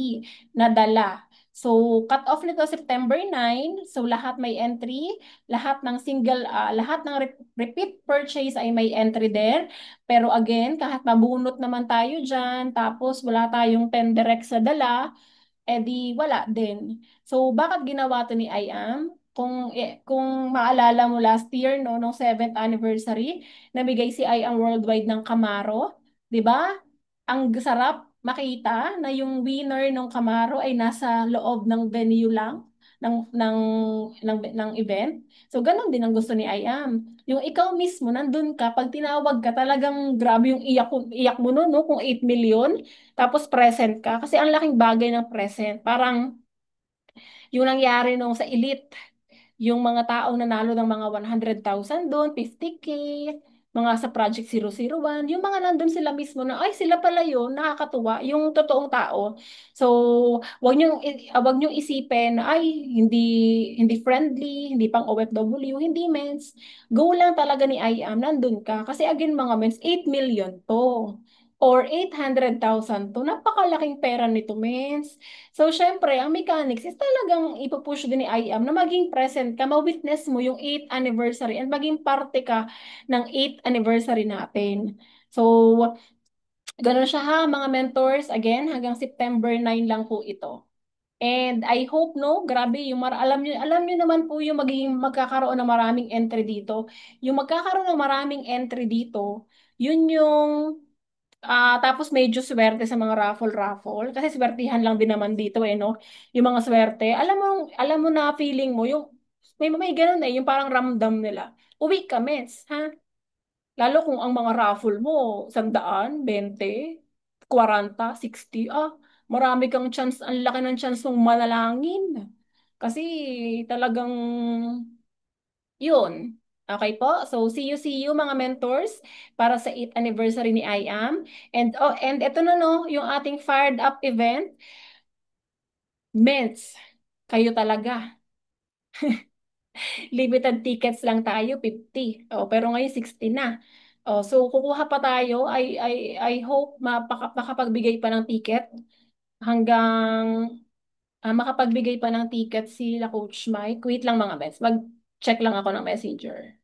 na dala. So, cut off nito September 9. So, lahat may entry. Lahat ng repeat purchase ay may entry din. Pero again, kahit mabunot naman tayo dyan, tapos wala tayong 10 direct sa dala, edi wala din. So, bakit ginawa to ni IAM? Kung maalala mo last year, no, nung 7th anniversary, nabigay si IAM Worldwide ng Camaro. 'Di ba? Ang sarap makita na yung winner ng Camaro ay nasa loob ng venue lang ng event. So ganun din ang gusto ni IAM. Yung ikaw mismo nandun ka pag tinawag ka talagang grabe yung iyak mo no, no kung 8 million tapos present ka kasi ang laking bagay ng present. Parang yung nangyari nung sa Elite yung mga taong nanalo ng mga 100,000 doon, 50K, mga sa Project 001, yung mga nandun sila mismo na, ay sila pala yun, nakakatuwa, yung totoong tao. So, wag niyong isipin na, ay, hindi friendly, hindi pang OFW, hindi mens. Go lang talaga ni IAM, nandun ka. Kasi again mga mens, 8 million to. Or 800,000 to. Napakalaking pera nito, mens. So, syempre, ang mechanics is talagang ipupush din ni IAM na maging present ka, ma-witness mo yung 8th anniversary and maging parte ka ng 8th anniversary natin. So, ganun siya ha, mga mentors. Again, hanggang September 9 lang po ito. And I hope, no, grabe, alam niyo naman po yung magkakaroon ng maraming entry dito. Yung magkakaroon ng maraming entry dito, yun yung tapos medyo swerte sa mga raffle-raffle. Kasi swertihan lang din naman dito eh, no? Yung mga swerte. Alam mo na feeling mo, yung, may ganun eh, yung parang ramdam nila. Uwi ka, mets, ha? Lalo kung ang mga raffle mo, 100, 20, 40, 60, marami kang chance, ang laki ng chance mong manalangin. Kasi talagang yun. Okay po? So, see you mga mentors para sa 8th anniversary ni IAM. And ito na no, yung ating fired up event. Ments, kayo talaga. Limited tickets lang tayo, 50. Oh, pero ngayon 60 na. Oh, so kukuha pa tayo. I hope makapagbigay pa ng ticket hanggang makapagbigay pa ng ticket si Coach Mike. Wait lang mga best. Mag-check lang ako ng messenger.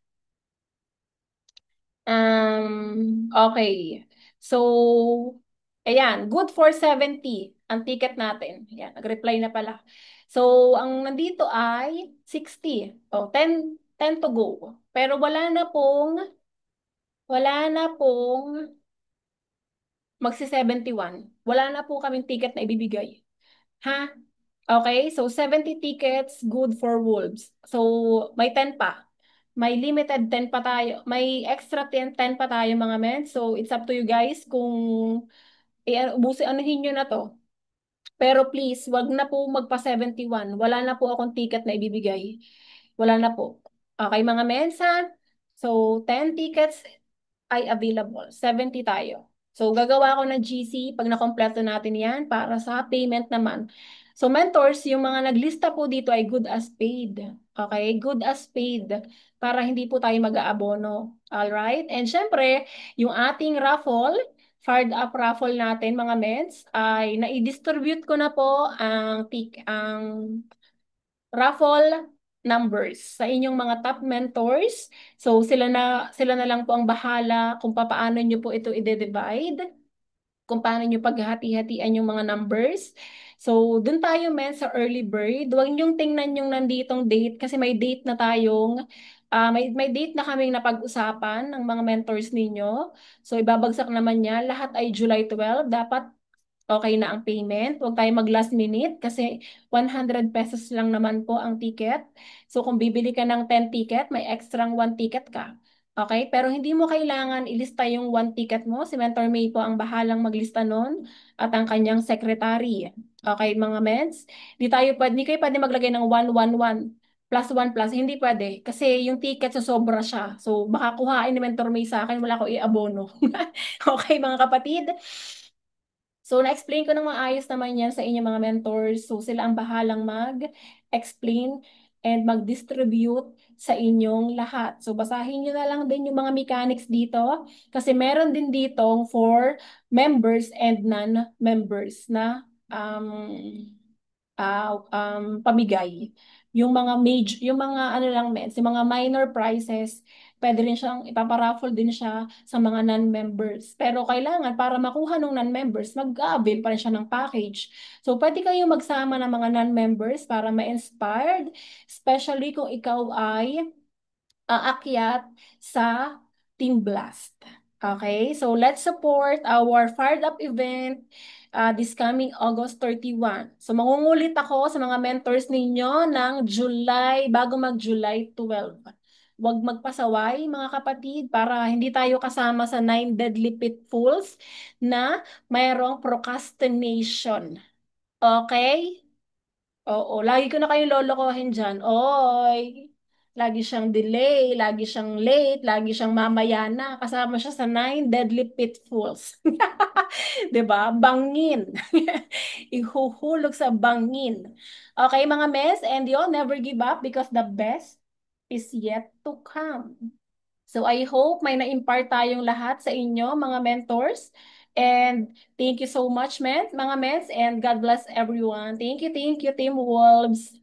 Okay. So, ayan, good for 70 ang ticket natin. Ayan, nag-reply na pala. So, ang nandito ay 60. Oh, 10 to go. Pero wala na pong magsi-71. Wala na po kaming ticket na ibibigay. Ha? Okay, so 70 tickets, good for Wolves. So, may 10 pa. May limited 10 pa tayo. May extra 10 pa tayo mga men. So, it's up to you guys kung ubusin, anuhin nyo na to. Pero please, wag na po magpa-71. Wala na po akong ticket na ibibigay. Wala na po. Okay, mga mensa. So, 10 tickets ay available. 70 tayo. So, gagawa ako ng GC pag nakompleto natin yan para sa payment naman. So, mentors, yung mga naglista po dito ay good as paid. Okay? Good as paid para hindi po tayo mag-aabono. Alright? And syempre, yung ating raffle, fired up raffle natin mga mens, ay nai-distribute ko na po ang raffle numbers sa inyong mga top mentors. So sila na lang po ang bahala kung paano nyo po ito i-divide, kung paano nyo paghati-hatian yung mga numbers. So dun tayo men sa early bird. Huwag niyong tingnan yung nanditong date kasi may date na tayong may date na kaming napag-usapan ng mga mentors ninyo. So ibabagsak naman niya. Lahat ay July 12. Dapat okay na ang payment. Huwag tayo mag last minute kasi 100 pesos lang naman po ang ticket. So kung bibili ka ng 10 ticket, may extra 1 ticket ka. Okay? Pero hindi mo kailangan ilista yung 1 ticket mo. Si Mentor May po ang bahalang maglista nun at ang kanyang secretary. Okay, mga mens? Hindi kayo pwede maglagay ng 111 plus 1 plus. Hindi pwede. Kasi yung ticket sa sobra siya. So baka kuhain ni Mentor May sa akin, wala ko iabono. Okay, mga kapatid? So, na-explain ko ng maayos naman yan sa inyong mga mentors. So, sila ang bahalang mag-explain and mag-distribute sa inyong lahat. So, basahin nyo na lang din yung mga mechanics dito kasi meron din dito for members and non-members na pamigay. Yung mga ano lang men, yung mga minor prizes, pwede rin siyang ipaparaffle din siya sa mga non-members. Pero kailangan para makuha ng non-members, mag-avail pa rin siya ng package. So pwede kayo magsama ng mga non-members para ma-inspired, especially kung ikaw ay aakyat sa Team Blast. Okay, so let's support our Fired Up event this coming August 31. So mangungulit ako sa mga mentors ninyo ng July, bago mag-July 12. Huwag magpasaway mga kapatid para hindi tayo kasama sa 9 Deadly Pitfalls na mayroong procrastination. Okay? Oo, lagi ko na kayong lolokohin dyan. Oy, lagi siyang delay, lagi siyang late, lagi siyang mamaya na. Kasama siya sa 9 Deadly Pitfalls. 'Di ba? Bangin. Ihuhulog sa bangin. Okay, mga mes, and you'll never give up because the best is yet to come. So I hope may na-impart tayong lahat sa inyo, mga mentors. And thank you so much, men, mga mens, and God bless everyone. Thank you, Team Wolves.